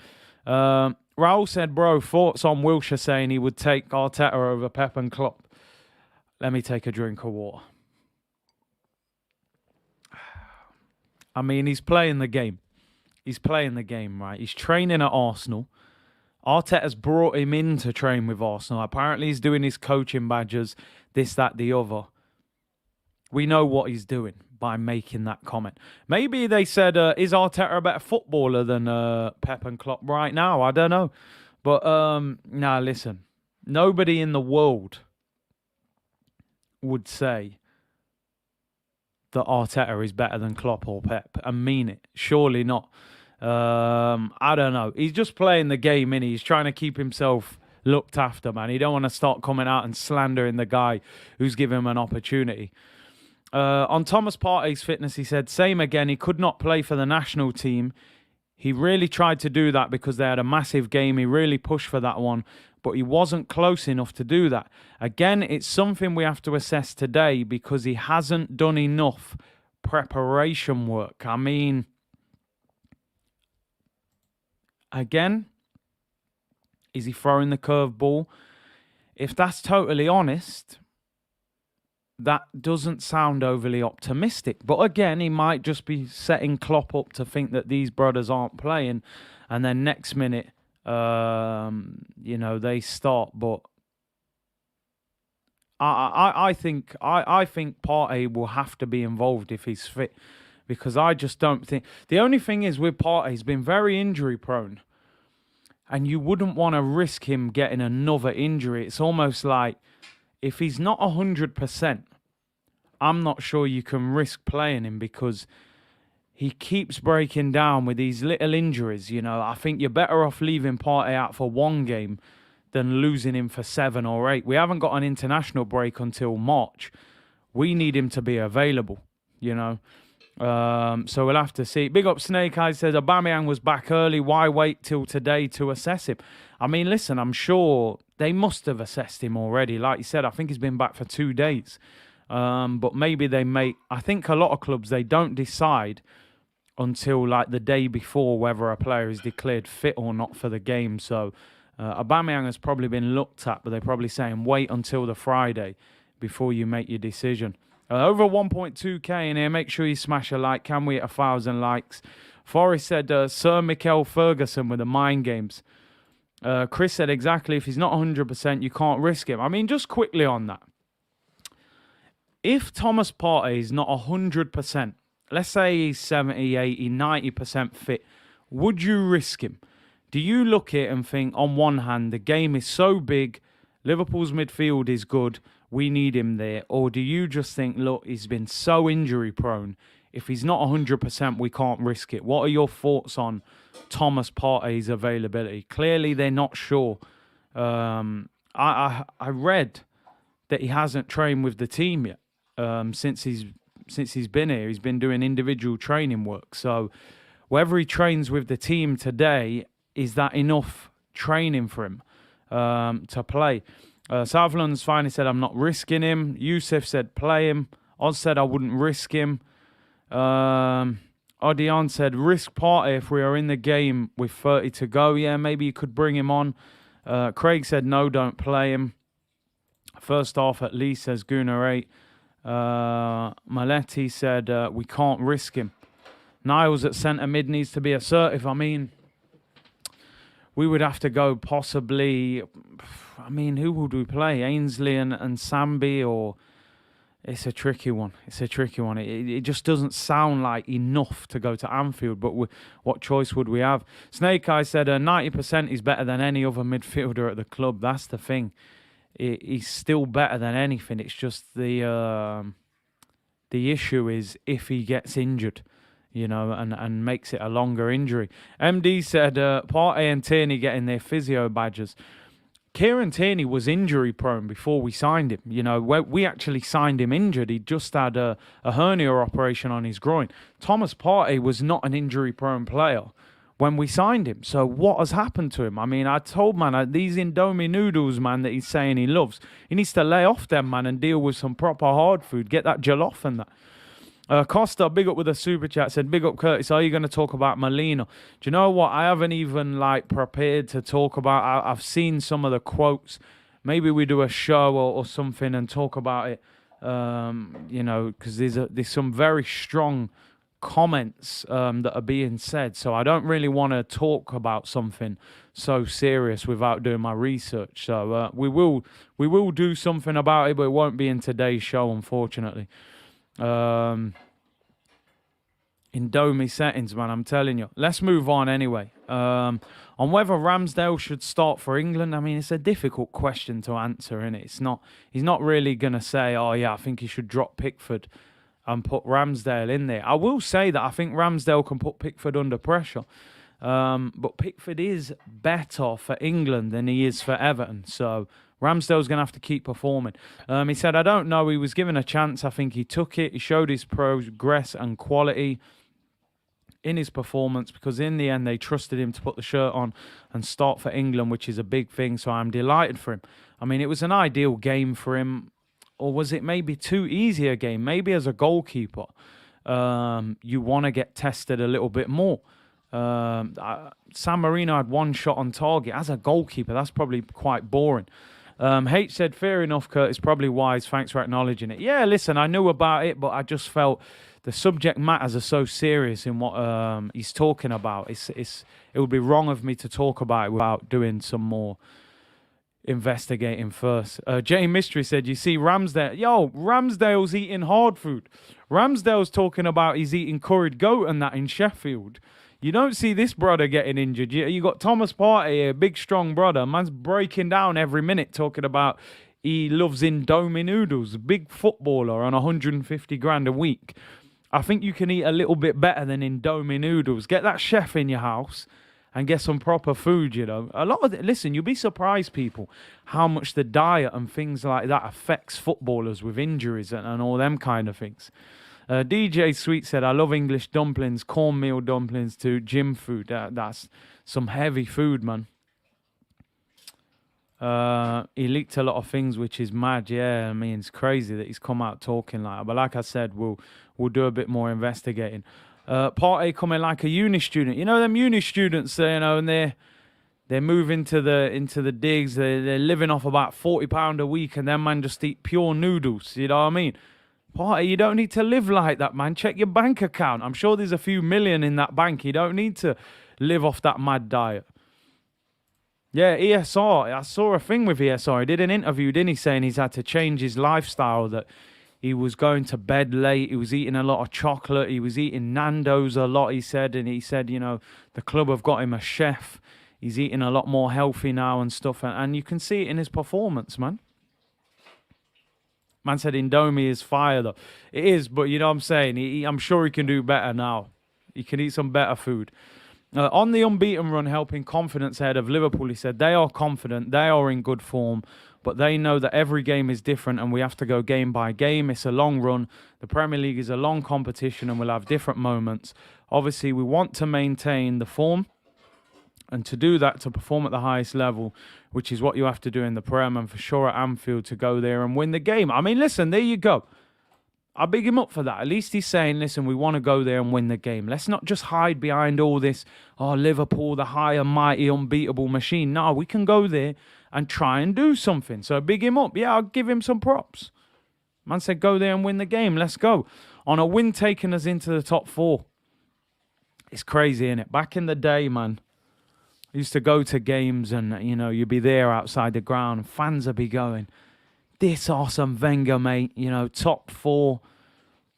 Speaker 1: Raul said, bro, thoughts on Wilshere saying he would take Arteta over Pep and Klopp? Let me take a drink of water. I mean, he's playing the game. He's playing the game, right? He's training at Arsenal. Arteta's brought him in to train with Arsenal. Apparently, he's doing his coaching badges, this, that, the other. We know what he's doing by making that comment. Maybe they said, is Arteta a better footballer than Pep and Klopp right now? I don't know. But, listen. Nobody in the world would say that Arteta is better than Klopp or Pep and mean it. Surely not. I don't know. He's just playing the game, innit? He's trying to keep himself looked after, man. He don't want to start coming out and slandering the guy who's given him an opportunity. On Thomas Partey's fitness, he said, same again. He could not play for the national team. He really tried to do that because they had a massive game. He really pushed for that one, but he wasn't close enough to do that. Again, it's something we have to assess today because he hasn't done enough preparation work. I mean, again, is he throwing the curveball? If that's totally honest, that doesn't sound overly optimistic. But again, he might just be setting Klopp up to think that these brothers aren't playing, and then next minute, they start. But I think Partey will have to be involved if he's fit, because I just don't think... The only thing is with Partey, he's been very injury prone, and you wouldn't want to risk him getting another injury. It's almost like if he's not 100%, I'm not sure you can risk playing him because he keeps breaking down with these little injuries. I think you're better off leaving Partey out for one game than losing him for 7 or 8. We haven't got an international break until March. We need him to be available, So we'll have to see. Big up Snake Eyes says, Aubameyang was back early. Why wait till today to assess him? I mean, listen, I'm sure they must have assessed him already. Like you said, I think he's been back for 2 days. But maybe I think a lot of clubs, they don't decide until like the day before whether a player is declared fit or not for the game. So Aubameyang has probably been looked at, but they're probably saying wait until the Friday before you make your decision. Over 1.2k in here. Make sure you smash a like. Can we hit 1,000 likes? Forrest said Sir Mikel Ferguson with the mind games. Chris said exactly, if he's not 100%, you can't risk him. I mean, just quickly on that. If Thomas Partey is not 100%, let's say he's 70, 80, 90% fit, would you risk him? Do you look at it and think, on one hand, the game is so big, Liverpool's midfield is good, we need him there? Or do you just think, look, he's been so injury prone, if he's not 100%, we can't risk it? What are your thoughts on Thomas Partey's availability? Clearly, they're not sure. I read that he hasn't trained with the team yet since he's been here. He's been doing individual training work. So whether he trains with the team today, is that enough training for him to play? South London's finally said, I'm not risking him. Yusuf said, play him. Oz said, I wouldn't risk him. Odion said, risk Partey if we are in the game with 30 to go. Yeah, maybe you could bring him on. Craig said, no, don't play him. First half at least, says Gunnar 8. Maletti said, we can't risk him. Niles at centre mid needs to be assertive. I mean, we would have to go possibly, I mean, who would we play? Ainsley and Sambi, or... It's a tricky one. It just doesn't sound like enough to go to Anfield, but what choice would we have? Snake Eye said 90% is better than any other midfielder at the club. That's the thing. He's still better than anything. It's just the issue is if he gets injured, you know, and makes it a longer injury. MD said Partey and Tierney getting their physio badges. Kieran Tierney was injury prone before we signed him. You know, we actually signed him injured. He just had a hernia operation on his groin. Thomas Partey was not an injury prone player when we signed him. So what has happened to him? I mean, I told man, these Indomie noodles, man, that he's saying he loves, he needs to lay off them, man, and deal with some proper hard food. Get that jollof and that. Costa, big up with a super chat, said, big up Curtis, are you going to talk about Molina? Do you know what? I haven't even prepared to talk about. I've seen some of the quotes. Maybe we do a show or something and talk about it. You know, because there's some very strong comments that are being said. So I don't really want to talk about something so serious without doing my research. So we will do something about it, but it won't be in today's show, unfortunately. Indomie settings, man, I'm telling you. Let's move on anyway. On whether Ramsdale should start for England, I mean, it's a difficult question to answer, isn't it? He's not really going to say, oh yeah, I think he should drop Pickford and put Ramsdale in there. I will say that I think Ramsdale can put Pickford under pressure. But Pickford is better for England than he is for Everton. So Ramsdale's going to have to keep performing. He said, I don't know. He was given a chance. I think he took it. He showed his progress and quality in his performance because in the end they trusted him to put the shirt on and start for England, which is a big thing. So I'm delighted for him. I mean, it was an ideal game for him. Or was it maybe too easy a game? Maybe as a goalkeeper, you want to get tested a little bit more. San Marino had one shot on target. As a goalkeeper, that's probably quite boring. H said, fair enough, Curtis, probably wise. Thanks for acknowledging it. Yeah, listen, I knew about it, but I just felt the subject matters are so serious in what he's talking about. It would be wrong of me to talk about it without doing some more investigating first. Jay Mystery said, you see Ramsdale. Yo, Ramsdale's eating hard food. Ramsdale's talking about he's eating curried goat and that in Sheffield. You don't see this brother getting injured. You got Thomas Partey here, big strong brother. Man's breaking down every minute talking about he loves Indomie noodles. Big footballer on 150 grand a week. I think you can eat a little bit better than Indomie noodles. Get that chef in your house and get some proper food, you know. A lot of it, listen, you'll be surprised, people, how much the diet and things like that affects footballers with injuries and all them kind of things. DJ Sweet said, I love English dumplings, cornmeal dumplings too, gym food. That's some heavy food, man. He leaked a lot of things, which is mad. Yeah, I mean, it's crazy that he's come out talking like that. But like I said, we'll do a bit more investigating. Partey coming like a uni student. You know them uni students, and they're moving to the digs. They're living off about £40 a week, and then man just eat pure noodles. You know what I mean? Partey, you don't need to live like that, man. Check your bank account. I'm sure there's a few million in that bank. You don't need to live off that mad diet. Yeah, ESR. I saw a thing with ESR. He did an interview, didn't he, saying he's had to change his lifestyle, that he was going to bed late. He was eating a lot of chocolate. He was eating Nando's a lot, he said. And he said, the club have got him a chef. He's eating a lot more healthy now and stuff. And you can see it in his performance, man. Man said Indomie is fire, though. It is, but you know what I'm saying? I'm sure he can do better now. He can eat some better food. On the unbeaten run, helping confidence ahead of Liverpool, he said they are confident, they are in good form, but they know that every game is different and we have to go game by game. It's a long run. The Premier League is a long competition and we'll have different moments. Obviously, we want to maintain the form, and to do that, to perform at the highest level, which is what you have to do in the Prem, and for sure at Anfield to go there and win the game. I mean, listen, there you go. I big him up for that. At least he's saying, listen, we want to go there and win the game. Let's not just hide behind all this, Liverpool, the high and mighty, unbeatable machine. No, we can go there and try and do something. So big him up. Yeah, I'll give him some props. Man said, go there and win the game. Let's go. On a win taking us into the top 4. It's crazy, isn't it? Back in the day, man, I used to go to games and, you'd be there outside the ground and fans would be going, this Arsene Wenger, mate, top 4.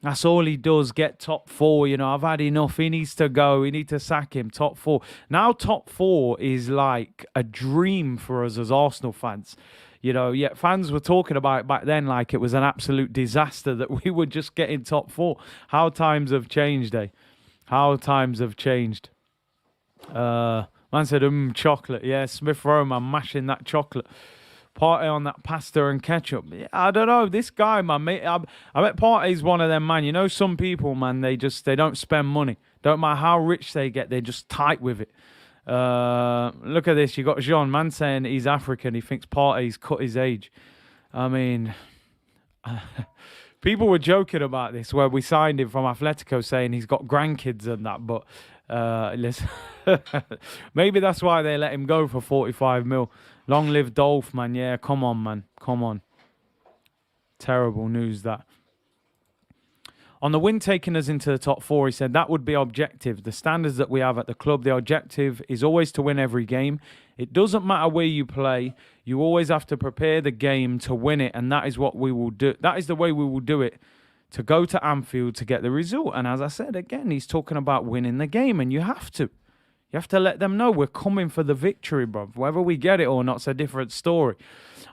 Speaker 1: That's all he does, get top 4. I've had enough. He needs to go. We need to sack him. Top 4. Now top 4 is like a dream for us as Arsenal fans. Yet fans were talking about it back then like it was an absolute disaster that we were just getting top 4. How times have changed, eh? How times have changed. Man said, chocolate. Yeah, Smith Rowe, man, mashing that chocolate. Partey on that pasta and ketchup. Yeah, I don't know. This guy, man, mate, I bet Partey's one of them, man. Some people, man, they don't spend money. Don't matter how rich they get, they're just tight with it. Look at this. You got Jean, man, saying he's African. He thinks Partey's cut his age. I mean, people were joking about this where we signed him from Atletico saying he's got grandkids and that, but listen, maybe that's why they let him go for 45 mil. Long live Dolph, man. Yeah, come on, man. Come on. Terrible news, that. On the win taking us into the top 4, he said that would be objective. The standards that we have at the club, the objective is always to win every game. It doesn't matter where you play. You always have to prepare the game to win it, and that is what we will do. That is the way we will do it, to go to Anfield to get the result. And as I said, again, he's talking about winning the game, and you have to. You have to let them know we're coming for the victory, bruv. Whether we get it or not, it's a different story.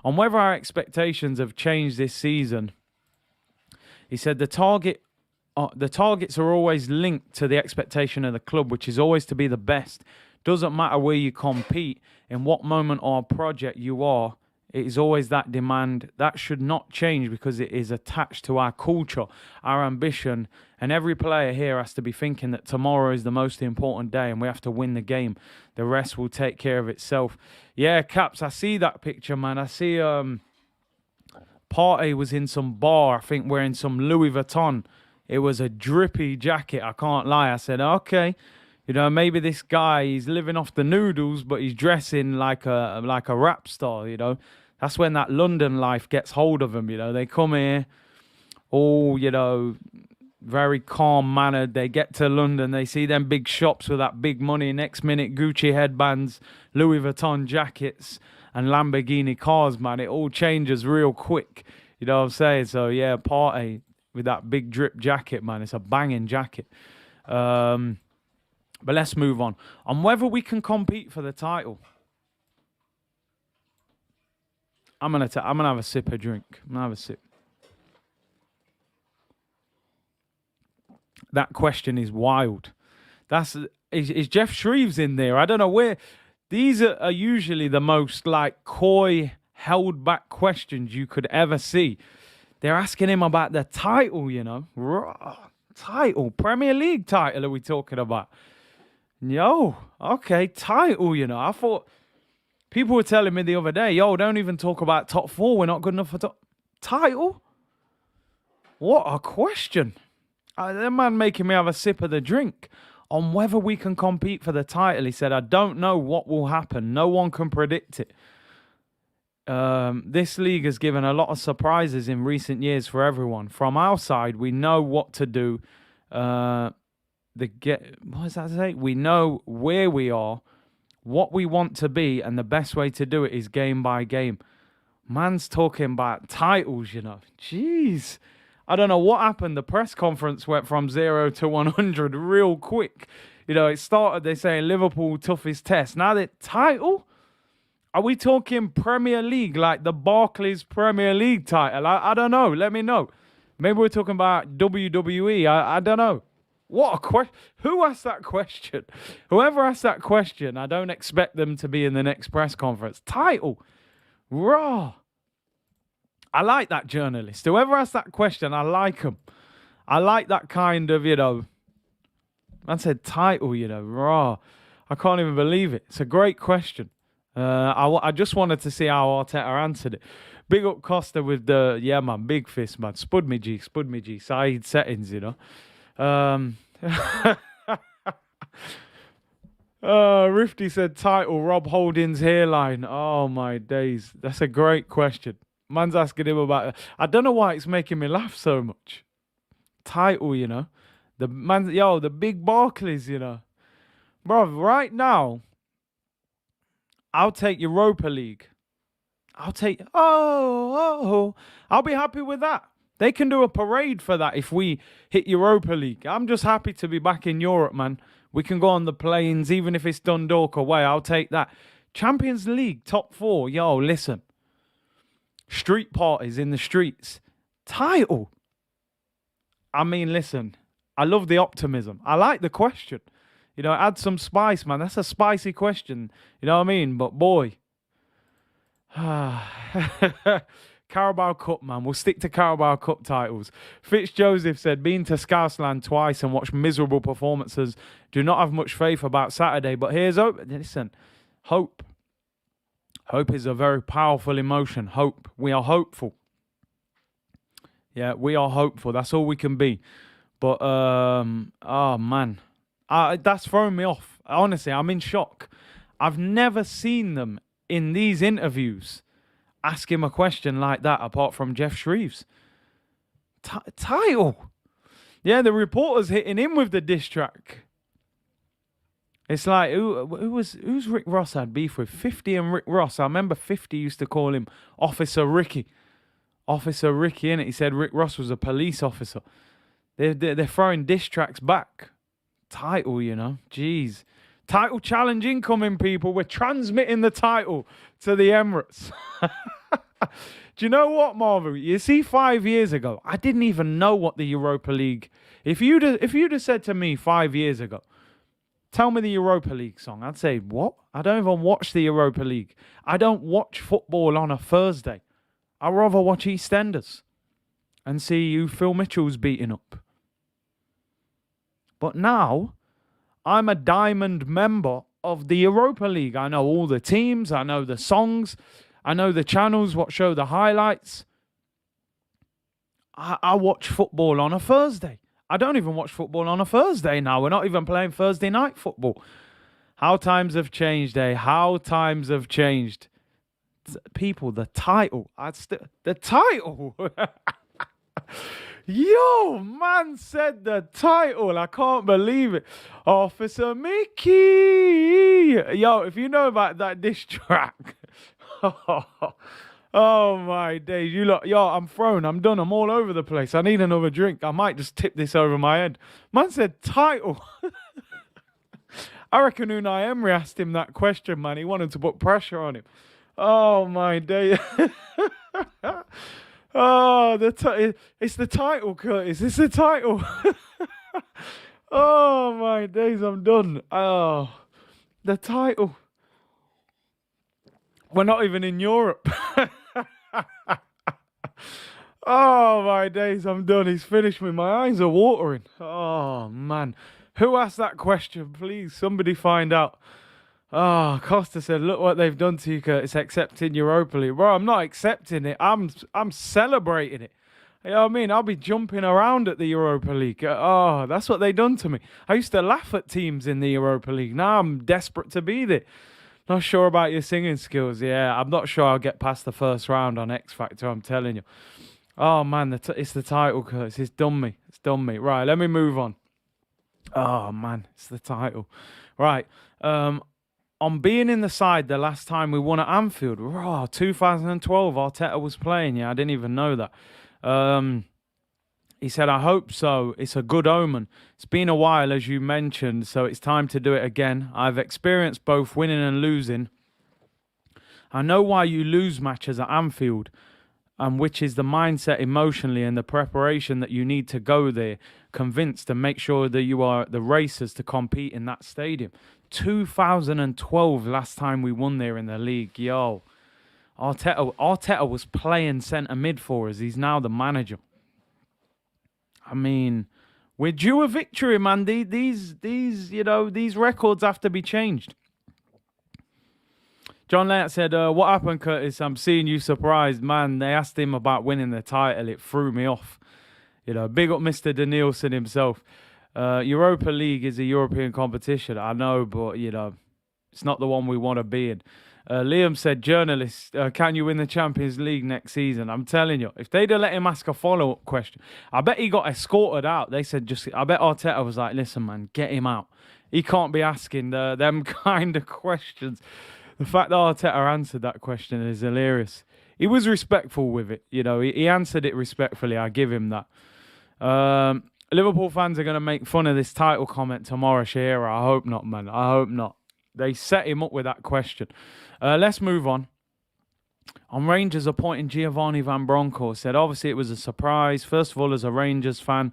Speaker 1: On whether our expectations have changed this season, he said the targets are always linked to the expectation of the club, which is always to be the best. Doesn't matter where you compete, in what moment or project you are, it is always that demand. That should not change because it is attached to our culture, our ambition, and every player here has to be thinking that tomorrow is the most important day and we have to win the game. The rest will take care of itself. Yeah, Caps, I see that picture, man. I see Partey was in some bar, I think wearing some Louis Vuitton. It was a drippy jacket, I can't lie. I said, okay, maybe this guy, he's living off the noodles, but he's dressing like a rap star, That's when that London life gets hold of them, They come here all, very calm-mannered. They get to London, they see them big shops with that big money. Next minute, Gucci headbands, Louis Vuitton jackets, and Lamborghini cars, man. It all changes real quick. You know what I'm saying? So, yeah, Partey with that big drip jacket, man. It's a banging jacket. But let's move on. On whether we can compete for the title. I'm gonna have a sip of drink. I'm gonna have a sip. That question is wild. Is Jeff Shreves in there? I don't know where. These are usually the most coy, held back questions you could ever see. They're asking him about the title, Title, Premier League title are we talking about? Yo, okay, title, I thought people were telling me the other day, don't even talk about top 4. We're not good enough for title. What a question. The man making me have a sip of the drink on whether we can compete for the title. He said, I don't know what will happen. No one can predict it. This league has given a lot of surprises in recent years for everyone. From our side, we know what to do. What does that say? We know where we are, what we want to be, and the best way to do it is game by game. Man's talking about titles, you know. Jeez. I don't know what happened. The press conference went from 0 to 100 real quick. You know, it started, they saying Liverpool toughest test. Now the title? Are we talking Premier League, like the Barclays Premier League title? I don't know. Let me know. Maybe we're talking about WWE. I don't know. What a question. Who asked that question? Whoever asked that question, I don't expect them to be in the next press conference. Title? Raw. I like that journalist. Whoever asked that question, I like him. I like that kind of, you know, man said title, you know, raw. I can't even believe it. It's a great question. I just wanted to see how Arteta answered it. Big up Costa with the, yeah, man, big fist, man. Spud me G. Side settings, you know. Rifty said title, Rob Holding's hairline. Oh, my days. That's a great question. Man's asking him about it. I don't know why it's making me laugh so much. Title, you know. The big Barclays, you know. Bro, right now, I'll take Europa League. I'll be happy with that. They can do a parade for that if we hit Europa League. I'm just happy to be back in Europe, man. We can go on the planes, even if it's Dundalk away. I'll take that. Champions League, top 4. Yo, listen. Street parties in the streets. Title. I mean, listen. I love the optimism. I like the question. You know, add some spice, man. That's a spicy question. You know what I mean? But boy. Carabao Cup, man. We'll stick to Carabao Cup titles. Fitzjoseph said, been to Scousland twice and watched miserable performances. Do not have much faith about Saturday, but here's hope. Listen, hope. Hope is a very powerful emotion. Hope. We are hopeful. Yeah, we are hopeful. That's all we can be. But, oh, man. That's thrown me off. Honestly, I'm in shock. I've never seen them in these interviews ask him a question like that, apart from Jeff Shreves. Title. Yeah, the reporter's hitting him with the diss track. It's like, who's Rick Ross had beef with? 50 and Rick Ross. I remember 50 used to call him Officer Ricky. Officer Ricky, innit? He said Rick Ross was a police officer. They're throwing diss tracks back. Title, you know. Jeez. Title challenge incoming, people. We're transmitting the title to the Emirates. Do you know what, Marvel? You see, 5 years ago, I didn't even know what the Europa League... If you'd have said to me 5 years ago, tell me the Europa League song, I'd say, what? I don't even watch the Europa League. I don't watch football on a Thursday. I'd rather watch EastEnders and see who Phil Mitchell's beating up. But now, I'm a diamond member of the Europa League. I know all the teams. I know the songs. I know the channels, what show the highlights. I watch football on a Thursday. I don't even watch football on a Thursday now. We're not even playing Thursday night football. How times have changed, eh? How times have changed. People, the title. The title. Yo, man said the title. I can't believe it. Officer Mickey. Yo, if you know about that diss track. Oh, my days. You look, yo, I'm thrown. I'm done. I'm all over the place. I need another drink. I might just tip this over my head. Man said title. I reckon Unai Emery asked him that question, man. He wanted to put pressure on him. Oh, my days. Oh, it's the title, Curtis. It's the title. Oh, my days. I'm done. Oh, the title. We're not even in Europe. Oh, my days. I'm done. He's finished me. My eyes are watering. Oh, man. Who asked that question? Please, somebody find out. Oh, Costa said, look what they've done to you, Curtis, accepting Europa League. Bro, I'm not accepting it. I'm celebrating it. You know what I mean? I'll be jumping around at the Europa League. Oh, that's what they done to me. I used to laugh at teams in the Europa League. Now I'm desperate to be there. Not sure about your singing skills. Yeah, I'm not sure I'll get past the first round on X Factor, I'm telling you. Oh, man, it's the title, Curtis. It's done me. It's done me. Right, let me move on. Oh, man, it's the title. Right, on being in the side the last time we won at Anfield, 2012, Arteta was playing. Yeah, I didn't even know that. He said, I hope so. It's a good omen. It's been a while, as you mentioned, so it's time to do it again. I've experienced both winning and losing. I know why you lose matches at Anfield, and which is the mindset emotionally and the preparation that you need to go there, convinced, and make sure that you are the racers to compete in that stadium. 2012, last time we won there in the league. Yo, Arteta was playing centre mid for us. He's now the manager. I mean, we're due a victory, man. These records have to be changed. John Laird said, what happened, Curtis? I'm seeing you surprised. Man, they asked him about winning the title. It threw me off. Big up Mr. Danielson himself. Europa League is a European competition. I know, but, it's not the one we want to be in. Liam said, journalist, can you win the Champions League next season? I'm telling you, if they'd have let him ask a follow-up question, I bet he got escorted out. They said, I bet Arteta was like, listen, man, get him out. He can't be asking them kind of questions. The fact that Arteta answered that question is hilarious. He was respectful with it. He answered it respectfully. I give him that. Liverpool fans are going to make fun of this title comment tomorrow, Shearer. I hope not, man. I hope not. They set him up with that question. Let's move on. On Rangers appointing Giovanni Van Bronckhorst, said obviously it was a surprise. First of all, as a Rangers fan,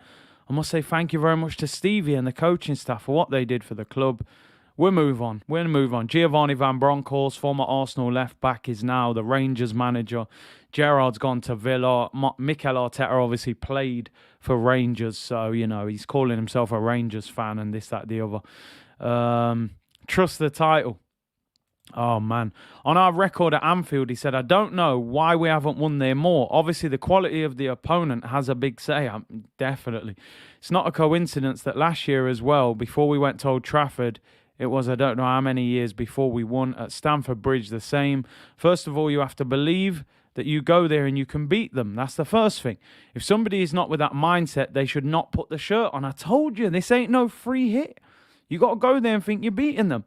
Speaker 1: I must say thank you very much to Stevie and the coaching staff for what they did for the club. We'll move on. Giovanni Van Bronckhorst, former Arsenal left back, is now the Rangers manager. Gerrard's gone to Villa. Mikel Arteta obviously played for Rangers, so he's calling himself a Rangers fan and this, that, the other. Trust the title. Oh, man. On our record at Anfield, he said, I don't know why we haven't won there more. Obviously, the quality of the opponent has a big say. Definitely. It's not a coincidence that last year as well, before we went to Old Trafford, it was, I don't know how many years before we won. At Stamford Bridge, the same. First of all, you have to believe that you go there and you can beat them. That's the first thing. If somebody is not with that mindset, they should not put the shirt on. I told you, this ain't no free hit. You got to go there and think you're beating them.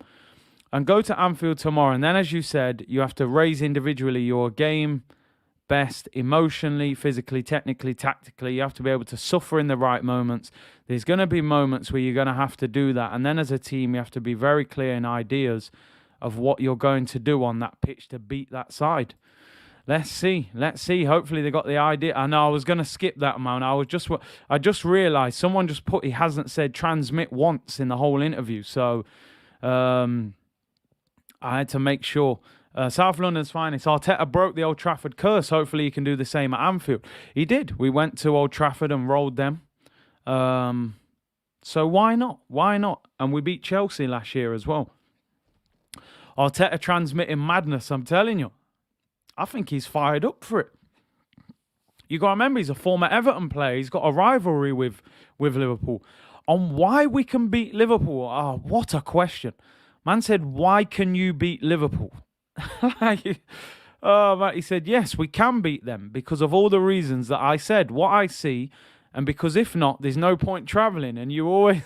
Speaker 1: And go to Anfield tomorrow. And then, as you said, you have to raise individually your game best, emotionally, physically, technically, tactically. You have to be able to suffer in the right moments. There's going to be moments where you're going to have to do that. And then as a team, you have to be very clear in ideas of what you're going to do on that pitch to beat that side. Let's see. Hopefully they got the idea. I know I was going to skip that, man. I just realised someone just put he hasn't said transmit once in the whole interview. So I had to make sure. South London's finest. Arteta broke the Old Trafford curse. Hopefully he can do the same at Anfield. He did. We went to Old Trafford and rolled them. So why not? Why not? And we beat Chelsea last year as well. Arteta transmitting madness, I'm telling you. I think he's fired up for it. You got to remember, he's a former Everton player. He's got a rivalry with Liverpool. On why we can beat Liverpool, what a question. Man said, why can you beat Liverpool? Man, he said, yes, we can beat them because of all the reasons that I said, what I see, and because if not, there's no point travelling. And you always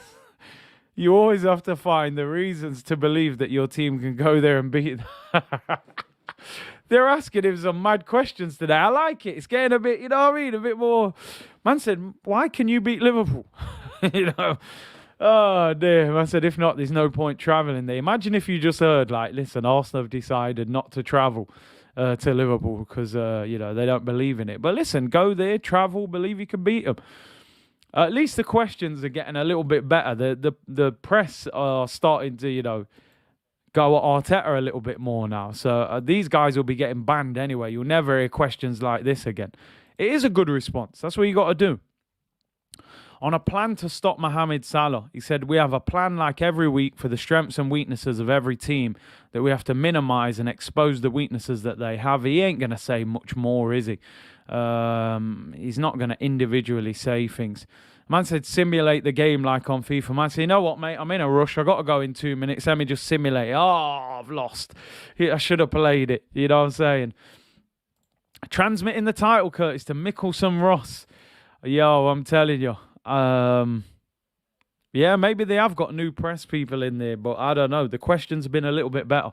Speaker 1: have to find the reasons to believe that your team can go there and beat them. They're asking him some mad questions today. I like it. It's getting a bit, a bit more. Man said, why can you beat Liverpool? Oh, dear. Man said, if not, there's no point travelling there. Imagine if you just heard, listen, Arsenal have decided not to travel to Liverpool because, they don't believe in it. But listen, go there, travel, believe you can beat them. At least the questions are getting a little bit better. The press are starting to, go at Arteta a little bit more now. So these guys will be getting banned anyway. You'll never hear questions like this again. It is a good response. That's what you got to do. On a plan to stop Mohamed Salah, he said, we have a plan like every week for the strengths and weaknesses of every team that we have to minimise and expose the weaknesses that they have. He ain't going to say much more, is he? He's not going to individually say things. Man said, simulate the game like on FIFA. Man said, you know what, mate? I'm in a rush. I got to go in 2 minutes. Let me just simulate. Oh, I've lost. I should have played it. You know what I'm saying? Transmitting the title, Curtis, to Mickelson Ross. Yo, I'm telling you. Yeah, maybe they have got new press people in there, but I don't know. The questions have been a little bit better.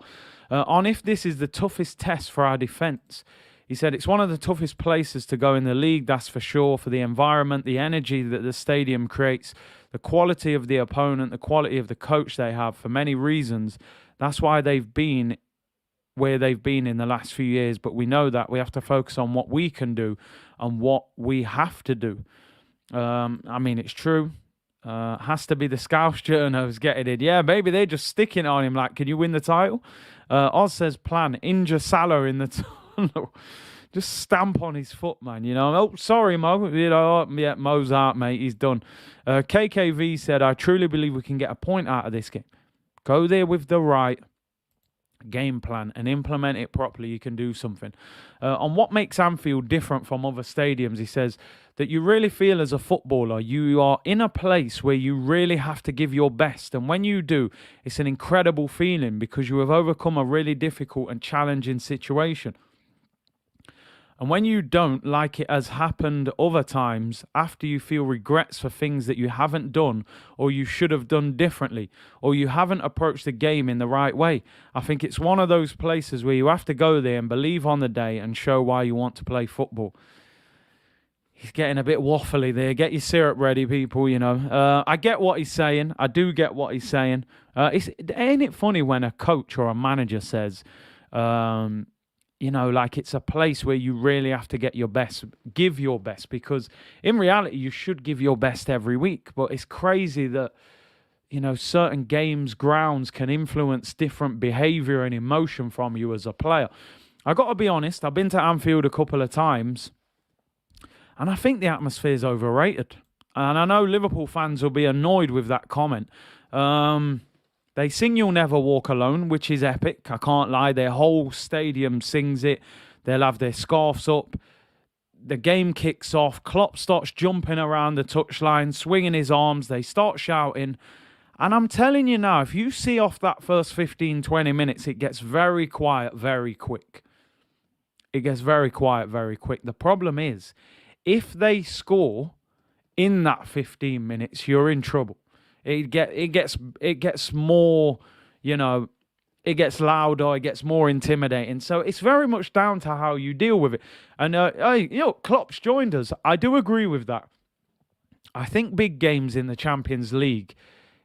Speaker 1: On if this is the toughest test for our defence. He said, it's one of the toughest places to go in the league, that's for sure, for the environment, the energy that the stadium creates, the quality of the opponent, the quality of the coach they have, for many reasons. That's why they've been where they've been in the last few years. But we know that we have to focus on what we can do and what we have to do. I mean, it's true. Has to be the Scouse journos getting it. Yeah, maybe they're just sticking on him like, can you win the title? Oz says, plan, injure Salah in the tunnel. Just stamp on his foot, man. You know, oh, sorry, Mo. You know, yeah, Mo's out, mate. He's done. KKV said, I truly believe we can get a point out of this game. Go there with the right game plan and implement it properly. You can do something. On what makes Anfield different from other stadiums, he says that you really feel as a footballer, you are in a place where you really have to give your best. And when you do, it's an incredible feeling because you have overcome a really difficult and challenging situation. And when you don't, like it has happened other times, after you feel regrets for things that you haven't done or you should have done differently or you haven't approached the game in the right way, I think it's one of those places where you have to go there and believe on the day and show why you want to play football. He's getting a bit waffly there. Get your syrup ready, people, you know. I get what he's saying. I do get what he's saying. Ain't it funny when a coach or a manager says... you know, like it's a place where you really have to get your best, give your best, because in reality, you should give your best every week. But it's crazy that, you know, certain games, grounds can influence different behavior and emotion from you as a player. I got to be honest, I've been to Anfield a couple of times and I think the atmosphere is overrated. And I know Liverpool fans will be annoyed with that comment. They sing You'll Never Walk Alone, which is epic. I can't lie. Their whole stadium sings it. They'll have their scarves up. The game kicks off. Klopp starts jumping around the touchline, swinging his arms. They start shouting. And I'm telling you now, if you see off that first 15, 20 minutes, it gets very quiet very quick. It gets very quiet very quick. The problem is, if they score in that 15 minutes, you're in trouble. It gets more, you know, it gets louder, it gets more intimidating. So it's very much down to how you deal with it. And, hey, you know, Klopp's joined us. I do agree with that. I think big games in the Champions League,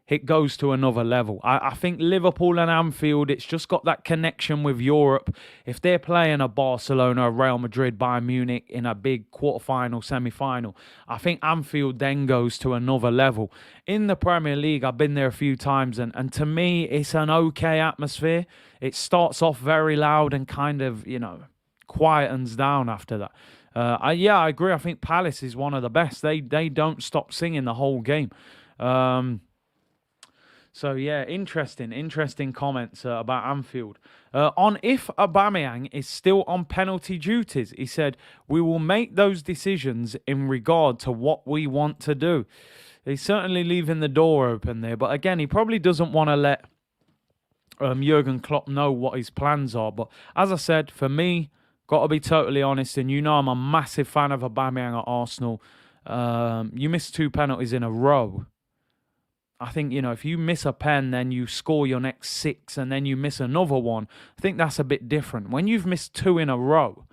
Speaker 1: it goes to another level. I think Liverpool and Anfield, it's just got that connection with Europe. If they're playing a Barcelona, a Real Madrid, Bayern Munich in a big quarterfinal, semi-final, I think Anfield then goes to another level. In the Premier League, I've been there a few times, and to me, it's an okay atmosphere. It starts off very loud and kind of, you know, quietens down after that. I agree. I think Palace is one of the best. They don't stop singing the whole game. So, yeah, interesting comments about Anfield. On if Aubameyang is still on penalty duties, he said, we will make those decisions in regard to what we want to do. He's certainly leaving the door open there. But again, he probably doesn't want to let Jurgen Klopp know what his plans are. But as I said, for me, got to be totally honest, and you know I'm a massive fan of Aubameyang at Arsenal. You missed 2 penalties in a row. I think, you know, if you miss a pen, then you score your next 6 and then you miss another one, I think that's a bit different. When you've missed 2 in a row,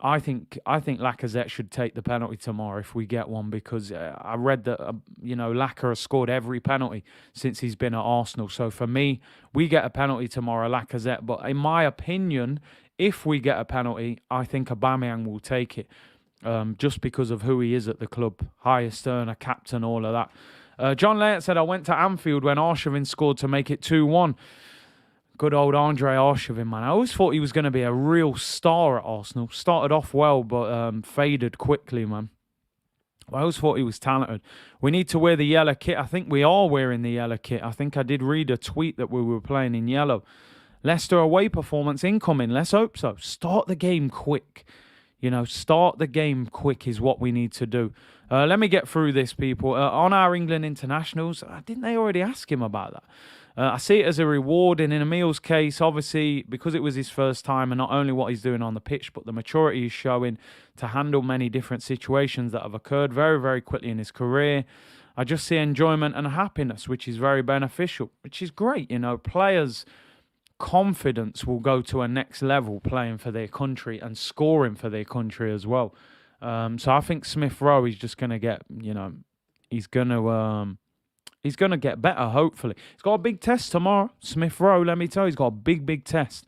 Speaker 1: I think Lacazette should take the penalty tomorrow if we get one, because I read that, you know, Lacazette has scored every penalty since he's been at Arsenal. So for me, we get a penalty tomorrow, Lacazette. But in my opinion, if we get a penalty, I think Aubameyang will take it, just because of who he is at the club. Highest earner, captain, all of that. John Layett said, I went to Anfield when Arshavin scored to make it 2-1. Good old Andre Arshavin, man. I always thought he was going to be a real star at Arsenal. Started off well, but faded quickly, man. I always thought he was talented. We need to wear the yellow kit. I think we are wearing the yellow kit. I think I did read a tweet that we were playing in yellow. Leicester away performance incoming. Let's hope so. Start the game quick. Start the game quick is what we need to do. Let me get through this, people. On our England internationals, didn't they already ask him about that? I see it as a reward. And in Emil's case, obviously, because it was his first time, and not only what he's doing on the pitch, but the maturity he's showing to handle many different situations that have occurred very, very quickly in his career. I just see enjoyment and happiness, which is very beneficial, which is great. Players' confidence will go to a next level playing for their country and scoring for their country as well. So I think Smith Rowe is just going to get, he's going to get better, hopefully. He's got a big test tomorrow. Smith Rowe, let me tell you, he's got a big, big test.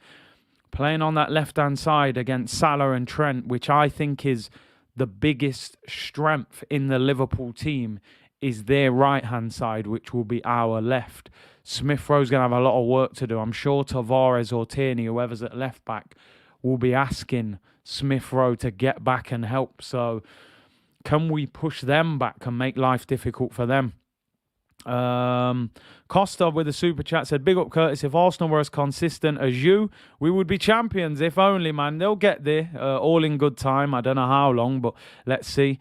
Speaker 1: Playing on that left-hand side against Salah and Trent, which I think is the biggest strength in the Liverpool team, is their right-hand side, which will be our left. Smith Rowe's going to have a lot of work to do. I'm sure Tavares or Tierney, whoever's at left-back, will be asking Smith Rowe to get back and help. So can we push them back and make life difficult for them? Costa with a super chat said, big up Curtis, if Arsenal were as consistent as you, we would be champions. If only, man. They'll get there, all in good time. I don't know how long, but let's see.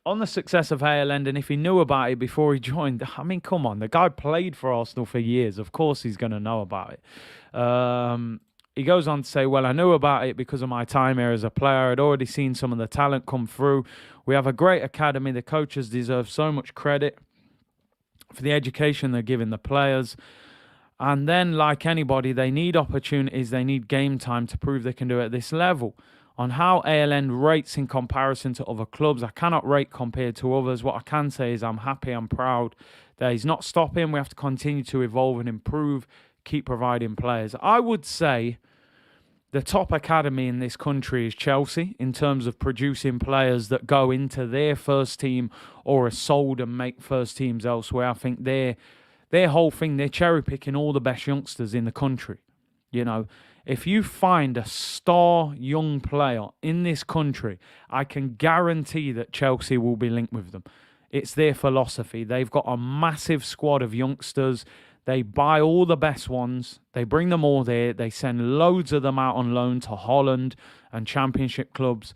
Speaker 1: On the success of Haaland, and if he knew about it before he joined, I mean, come on, the guy played for Arsenal for years. Of course he's going to know about it. He goes on to say, well, I knew about it because of my time here as a player. I'd already seen some of the talent come through. We have a great academy. The coaches deserve so much credit for the education they're giving the players. And then, like anybody, they need opportunities. They need game time to prove they can do it at this level. On how ALN rates in comparison to other clubs, I cannot rate compared to others. What I can say is I'm happy, I'm proud that he's not stopping. We have to continue to evolve and improve, keep providing players. I would say the top academy in this country is Chelsea in terms of producing players that go into their first team or are sold and make first teams elsewhere. I think their whole thing, they're cherry picking all the best youngsters in the country. If you find a star young player in this country, I can guarantee that Chelsea will be linked with them. It's their philosophy. They've got a massive squad of youngsters. They buy all the best ones. They bring them all there. They send loads of them out on loan to Holland and championship clubs.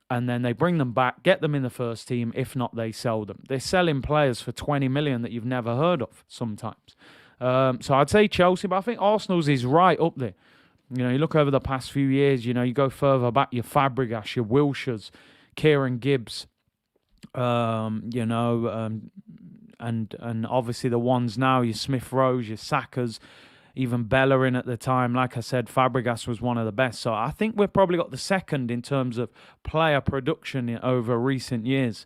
Speaker 1: And then they bring them back, get them in the first team. If not, they sell them. They're selling players for 20 million that you've never heard of sometimes. So I'd say Chelsea, but I think Arsenal's is right up there. You look over the past few years, you go further back, your Fabregas, your Wilshires, Kieran Gibbs, and obviously the ones now, your Smith Rowes, your Sakas, even Bellerin at the time. Like I said, Fabregas was one of the best. So I think we've probably got the second in terms of player production over recent years.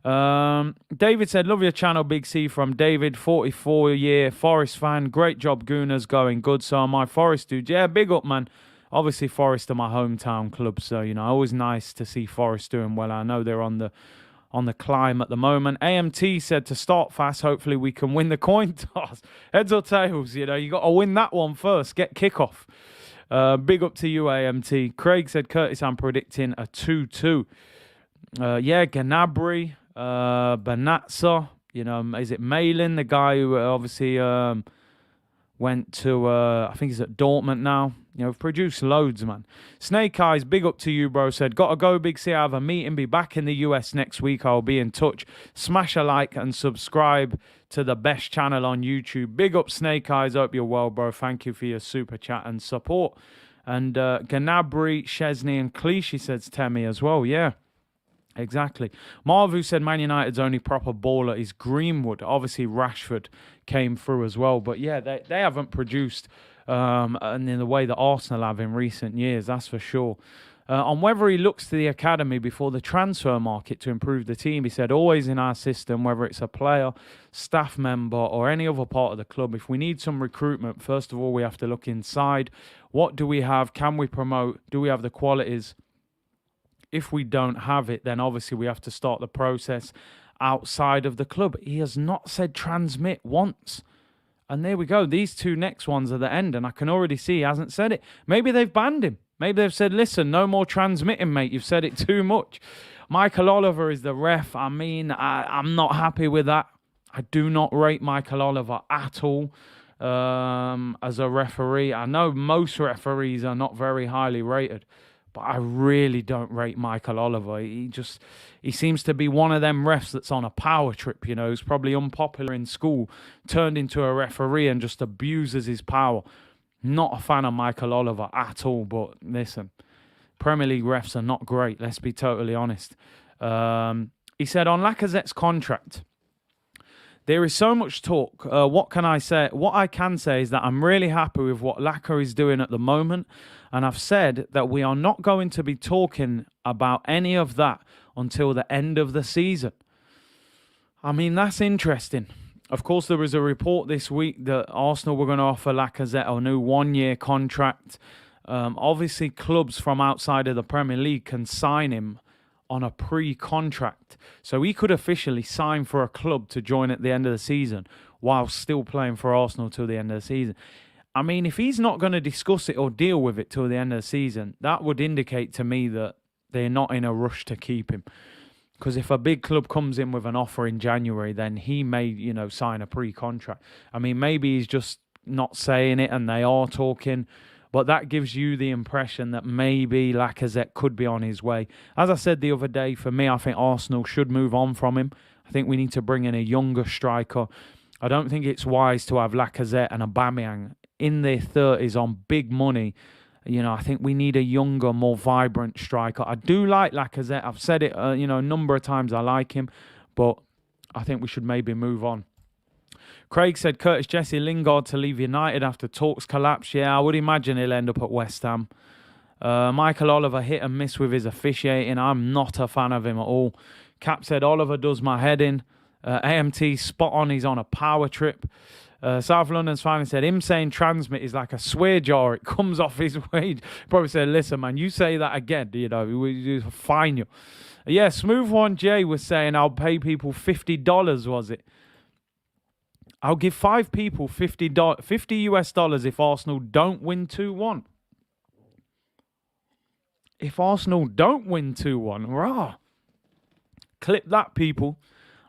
Speaker 1: David said, love your channel, Big C, from David, 44-year Forest fan. Great job, Gooners, going good. So am I, Forest dude. Yeah, big up, man. Obviously, Forest are my hometown club, so, always nice to see Forest doing well. I know they're on the climb at the moment. AMT said to start fast, hopefully we can win the coin toss. Heads or tails, you got to win that one first. Get kickoff. Big up to you, AMT. Craig said, Curtis, I'm predicting a 2-2. Gnabry. Benazza, is it Malin, the guy who obviously went to, I think he's at Dortmund now. Produced loads, man. Snake Eyes, big up to you, bro. Said, gotta go, Big C. I have a meeting, be back in the US next week. I'll be in touch. Smash a like and subscribe to the best channel on YouTube. Big up, Snake Eyes. Hope you're well, bro. Thank you for your super chat and support. And Gnabry, Chesney, and Clichy says Temi as well. Yeah. Exactly. Marvu said Man United's only proper baller is Greenwood. Obviously, Rashford came through as well. But yeah, they haven't produced and in the way that Arsenal have in recent years, that's for sure. On whether he looks to the academy before the transfer market to improve the team, he said, always in our system, whether it's a player, staff member, or any other part of the club, if we need some recruitment, first of all, we have to look inside. What do we have? Can we promote? Do we have the qualities? If we don't have it, then obviously we have to start the process outside of the club. He has not said transmit once. And there we go. These two next ones are the end. And I can already see he hasn't said it. Maybe they've banned him. Maybe they've said, listen, no more transmitting, mate. You've said it too much. Michael Oliver is the ref. I mean, I'm not happy with that. I do not rate Michael Oliver at all as a referee. I know most referees are not very highly rated, but I really don't rate Michael Oliver. He seems to be one of them refs that's on a power trip, you know. He's probably unpopular in school, turned into a referee and just abuses his power. Not a fan of Michael Oliver at all, but listen, Premier League refs are not great, let's be totally honest. He said, on Lacazette's contract, there is so much talk. What can I say? What I can say is that I'm really happy with what Laka is doing at the moment. And I've said that we are not going to be talking about any of that until the end of the season. I mean, that's interesting. Of course, there was a report this week that Arsenal were going to offer Lacazette a new one-year contract. Obviously, clubs from outside of the Premier League can sign him on a pre-contract. So he could officially sign for a club to join at the end of the season while still playing for Arsenal till the end of the season. I mean, if he's not going to discuss it or deal with it till the end of the season, that would indicate to me that they're not in a rush to keep him. Because if a big club comes in with an offer in January, then he may, you know, sign a pre-contract. I mean, maybe he's just not saying it and they are talking. But that gives you the impression that maybe Lacazette could be on his way. As I said the other day, for me, I think Arsenal should move on from him. I think we need to bring in a younger striker. I don't think it's wise to have Lacazette and Aubameyang in their 30s on big money. You know, I think we need a younger, more vibrant striker. I do like Lacazette. I've said it, a number of times I like him. But I think we should maybe move on. Craig said Curtis Jesse Lingard to leave United after talks collapse. Yeah, I would imagine he'll end up at West Ham. Michael Oliver hit and miss with his officiating. I'm not a fan of him at all. Cap said Oliver does my head in. AMT spot on. He's on a power trip. South London's finally said him saying transmit is like a swear jar. It comes off his wage. Probably said, listen, man, you say that again, we'll fine you. Yeah, Smooth One J was saying I'll pay people $50, was it? I'll give 5 people $50 US if Arsenal don't win 2-1. If Arsenal don't win 2-1, rah. Clip that, people.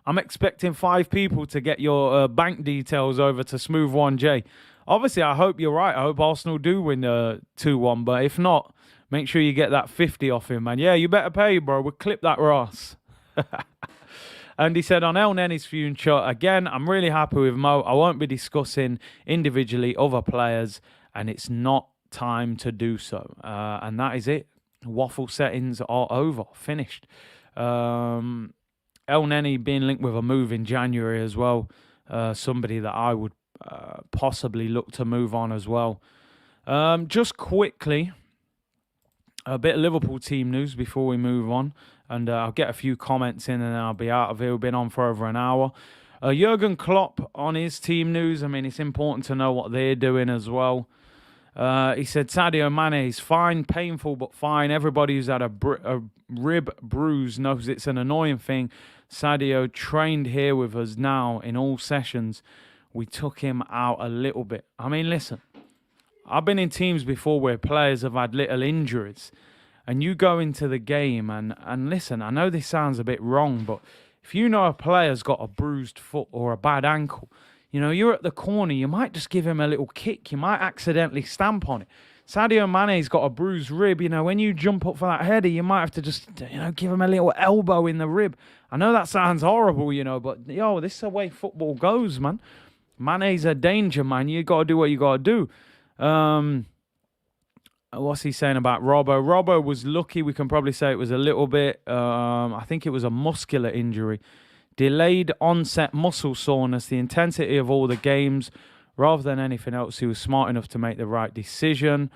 Speaker 1: I'm expecting 5 people to get your bank details over to Smooth 1J. Obviously, I hope you're right. I hope Arsenal do win 2-1. But if not, make sure you get that 50 off him, man. Yeah, you better pay, bro. We'll clip that Ross. And he said, on El Nenny's future, again, I'm really happy with Mo. I won't be discussing individually other players, and it's not time to do so. And that is it. Waffle settings are over. Finished. El Nenny being linked with a move in January as well. Somebody that I would possibly look to move on as well. Just quickly, a bit of Liverpool team news before we move on. And I'll get a few comments in and then I'll be out of here. We've been on for over an hour. Jurgen Klopp on his team news. I mean, it's important to know what they're doing as well. He said Sadio Mane is fine, painful but fine. Everybody who's had a rib bruise knows it's an annoying thing. Sadio trained here with us now in all sessions. We took him out a little bit. I mean, listen, I've been in teams before where players have had little injuries. And you go into the game and listen, I know this sounds a bit wrong, but if you know a player's got a bruised foot or a bad ankle, you know, you're at the corner, you might just give him a little kick. You might accidentally stamp on it. Sadio Mane's got a bruised rib. You know, when you jump up for that header, you might have to just, give him a little elbow in the rib. I know that sounds horrible, but, this is the way football goes, man. Mane's a danger, man. You got to do what you got to do. What's he saying about Robbo? Robbo was lucky. We can probably say it was a little bit. I think it was a muscular injury. Delayed onset muscle soreness. The intensity of all the games. Rather than anything else, he was smart enough to make the right decision.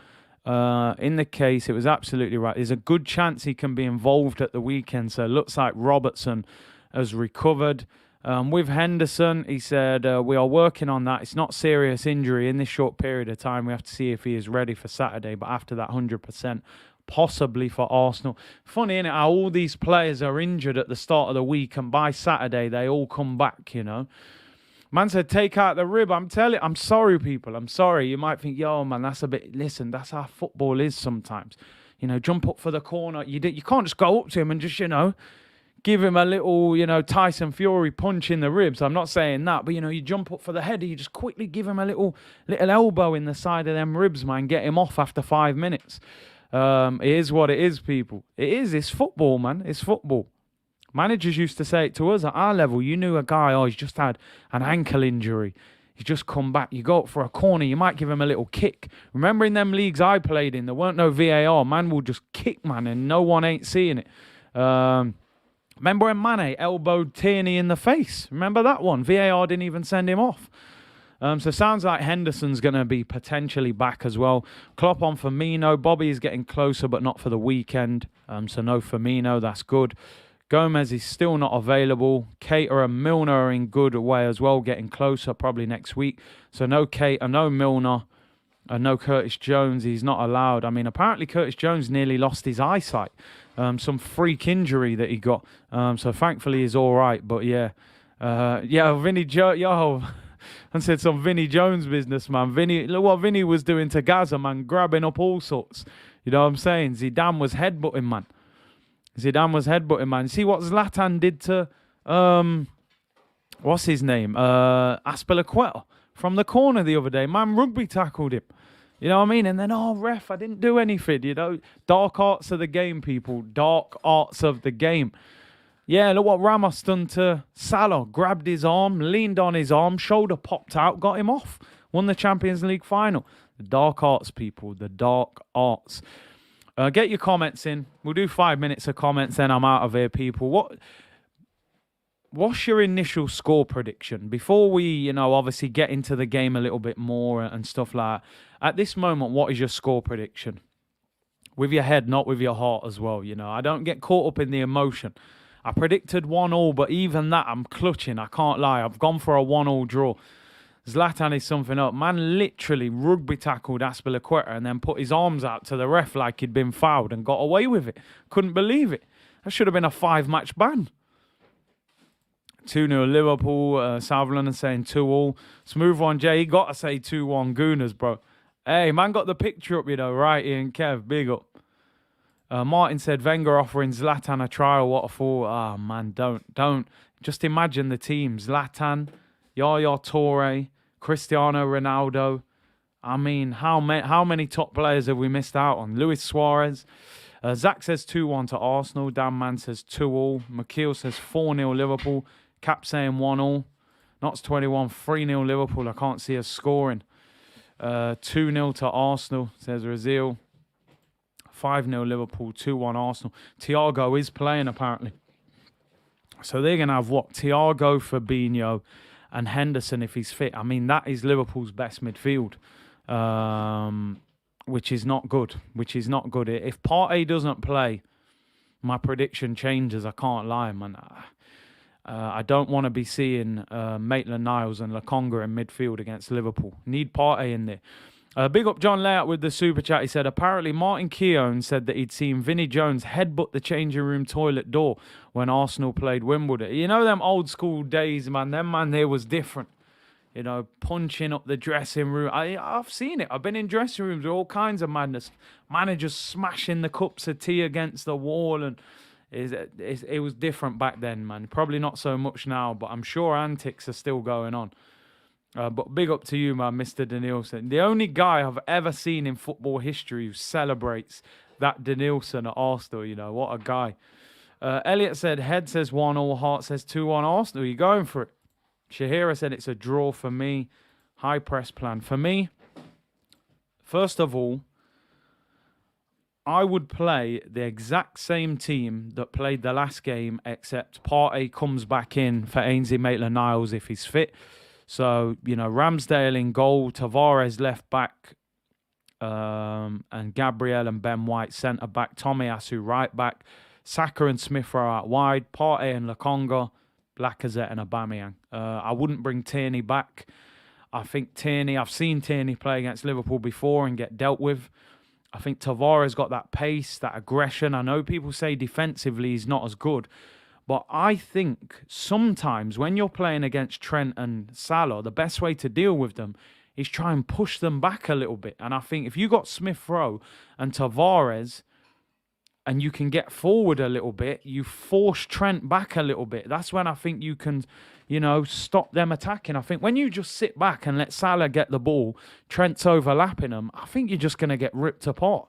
Speaker 1: In the case, it was absolutely right. There's a good chance he can be involved at the weekend. So it looks like Robertson has recovered. With Henderson, he said, we are working on that. It's not serious injury in this short period of time. We have to see if he is ready for Saturday. But after that, 100%, possibly for Arsenal. Funny, isn't it, how all these players are injured at the start of the week and by Saturday, they all come back, Man said, take out the rib. I'm sorry, people. I'm sorry. You might think, man, that's a bit... Listen, that's how football is sometimes. jump up for the corner. You can't just go up to him and just, give him a little, Tyson Fury punch in the ribs. I'm not saying that, but, you jump up for the header. You just quickly give him a little elbow in the side of them ribs, man. Get him off after 5 minutes. It is what it is, people. It's football, man. It's football. Managers used to say it to us at our level. You knew a guy, he's just had an ankle injury. He's just come back. You go up for a corner, you might give him a little kick. Remember in them leagues I played in, there weren't no VAR. Man will just kick, man, and no one ain't seeing it. Remember when Mane elbowed Tierney in the face? Remember that one? VAR didn't even send him off. So sounds like Henderson's going to be potentially back as well. Klopp on Firmino. Bobby is getting closer, but not for the weekend. So no Firmino. That's good. Gomez is still not available. Keita and Milner are in good way as well, getting closer probably next week. So no Keita, no Milner, and no Curtis Jones. He's not allowed. I mean, apparently Curtis Jones nearly lost his eyesight. Some freak injury that he got. So thankfully he's all right. But yeah, Vinny I said some Vinny Jones business, man. Look what Vinny was doing to Gaza, man, grabbing up all sorts. You know what I'm saying? Zidane was headbutting, man. See what Zlatan did to, what's his name? Aspilicueta from the corner the other day. Man, rugby tackled him. You know what I mean? And then, ref, I didn't do anything, Dark arts of the game, people. Dark arts of the game. Yeah, look what Ramos done to Salah. Grabbed his arm, leaned on his arm, shoulder popped out, got him off. Won the Champions League final. The dark arts, people. The dark arts. Get your comments in. We'll do 5 minutes of comments, then I'm out of here, people. What's your initial score prediction? Before we, obviously get into the game a little bit more and stuff like that. At this moment, what is your score prediction? With your head, not with your heart as well, I don't get caught up in the emotion. I predicted 1-1, but even that, I'm clutching. I can't lie. I've gone for a 1-1 draw. Zlatan is something up. Man literally rugby tackled Aspilicueta and then put his arms out to the ref like he'd been fouled and got away with it. Couldn't believe it. That should have been a 5-match ban. 2-0 Liverpool. South London saying 2-2. Smooth one, Jay. You got to say 2-1 Gooners, bro. Hey, man got the picture up, right, Ian Kev. Big up. Martin said Wenger offering Zlatan a trial. What a fool. Ah, man, don't. Just imagine the team. Zlatan, Yaya Toure, Cristiano Ronaldo. I mean, how many top players have we missed out on? Luis Suarez. Zach says 2-1 to Arsenal. Dan Man says 2-2. McKeel says 4-0 Liverpool. Cap saying 1-1. Knots 21, 3-0 Liverpool. I can't see us scoring. 2-0 to Arsenal, says Razil. 5-0 Liverpool, 2-1 Arsenal. Thiago is playing, apparently. So they're going to have what? Thiago, Fabinho, and Henderson if he's fit. I mean, that is Liverpool's best midfield, which is not good. If Partey doesn't play, my prediction changes. I can't lie, man. I don't want to be seeing Maitland-Niles and Lokonga in midfield against Liverpool. Need Partey in there. Big up John Layout with the super chat. He said, apparently Martin Keown said that he'd seen Vinnie Jones headbutt the changing room toilet door when Arsenal played Wimbledon. You know them old school days, man. Them man there was different. Punching up the dressing room. I've seen it. I've been in dressing rooms with all kinds of madness. Managers smashing the cups of tea against the wall. And it was different back then, man. Probably not so much now, but I'm sure antics are still going on. But big up to you, man, Mr. Danielson. The only guy I've ever seen in football history who celebrates that Danielson at Arsenal, what a guy. Elliot said, head says 1-1, heart says 2-1 Arsenal. You going for it? Shahira said it's a draw for me. High press plan. For me, first of all, I would play the exact same team that played the last game, except Partey comes back in for Ainsley Maitland-Niles if he's fit. So, Ramsdale in goal, Tavares left back, and Gabriel and Ben White centre back, Tomiyasu right back, Saka and Smith Rowe out wide, Partey and Lokonga, Lacazette and Aubameyang. I wouldn't bring Tierney back. I think I've seen Tierney play against Liverpool before and get dealt with. I think Tavares got that pace, that aggression. I know people say defensively he's not as good. But I think sometimes when you're playing against Trent and Salah, the best way to deal with them is try and push them back a little bit. And I think if you got Smith Rowe and Tavares and you can get forward a little bit, you force Trent back a little bit. That's when I think you can, stop them attacking. I think when you just sit back and let Salah get the ball, Trent's overlapping them, I think you're just going to get ripped apart.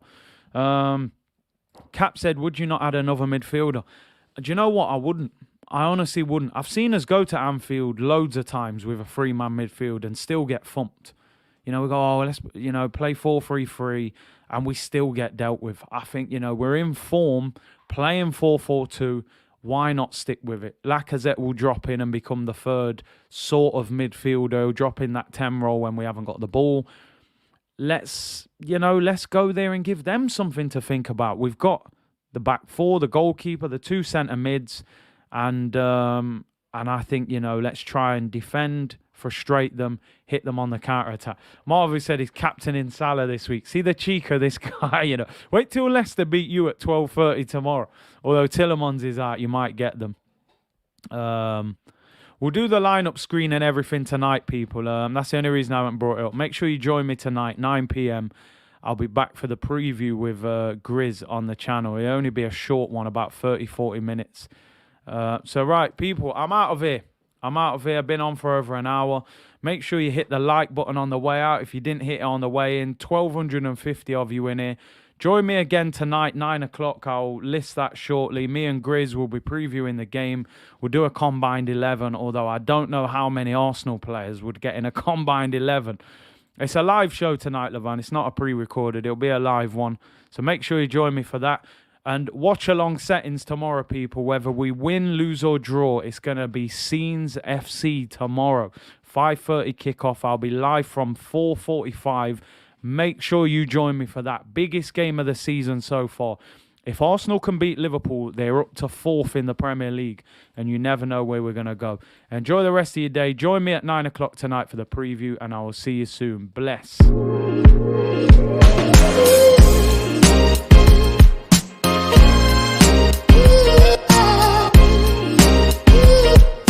Speaker 1: Cap said, would you not add another midfielder? Do you know what? I wouldn't. I honestly wouldn't. I've seen us go to Anfield loads of times with a 3-man midfield and still get thumped. We go, let's, play 4-3-3, and we still get dealt with. I think, we're in form, playing 4-4-2. Why not stick with it? Lacazette will drop in and become the third sort of midfielder, drop in that 10 role when we haven't got the ball. Let's go there and give them something to think about. We've got the back four, the goalkeeper, the 2 centre mids, and I think, let's try and defend, frustrate them, hit them on the counter-attack. Marvin said he's captaining Salah this week. See the cheek of this guy, Wait till Leicester beat you at 12:30 tomorrow. Although Tielemans is out, you might get them. We'll do the lineup screen and everything tonight, people. That's the only reason I haven't brought it up. Make sure you join me tonight, 9 p.m. I'll be back for the preview with Grizz on the channel. It'll only be a short one, about 30, 40 minutes. So, right, people, I'm out of here. I've been on for over an hour. Make sure you hit the like button on the way out. If you didn't hit it on the way in, 1,250 of you in here. Join me again tonight, 9 o'clock. I'll list that shortly. Me and Grizz will be previewing the game. We'll do a combined 11, although I don't know how many Arsenal players would get in a combined 11. It's a live show tonight, Levan. It's not a pre-recorded. It'll be a live one. So make sure you join me for that. And watch along settings tomorrow, people. Whether we win, lose or draw, it's going to be Scenes FC tomorrow. 5:30 kickoff. I'll be live from 4:45. Make sure you join me for that. Biggest game of the season so far. If Arsenal can beat Liverpool, they're up to 4th in the Premier League. And you never know where we're going to go. Enjoy the rest of your day. Join me at 9 o'clock tonight for the preview. And I will see you soon. Bless.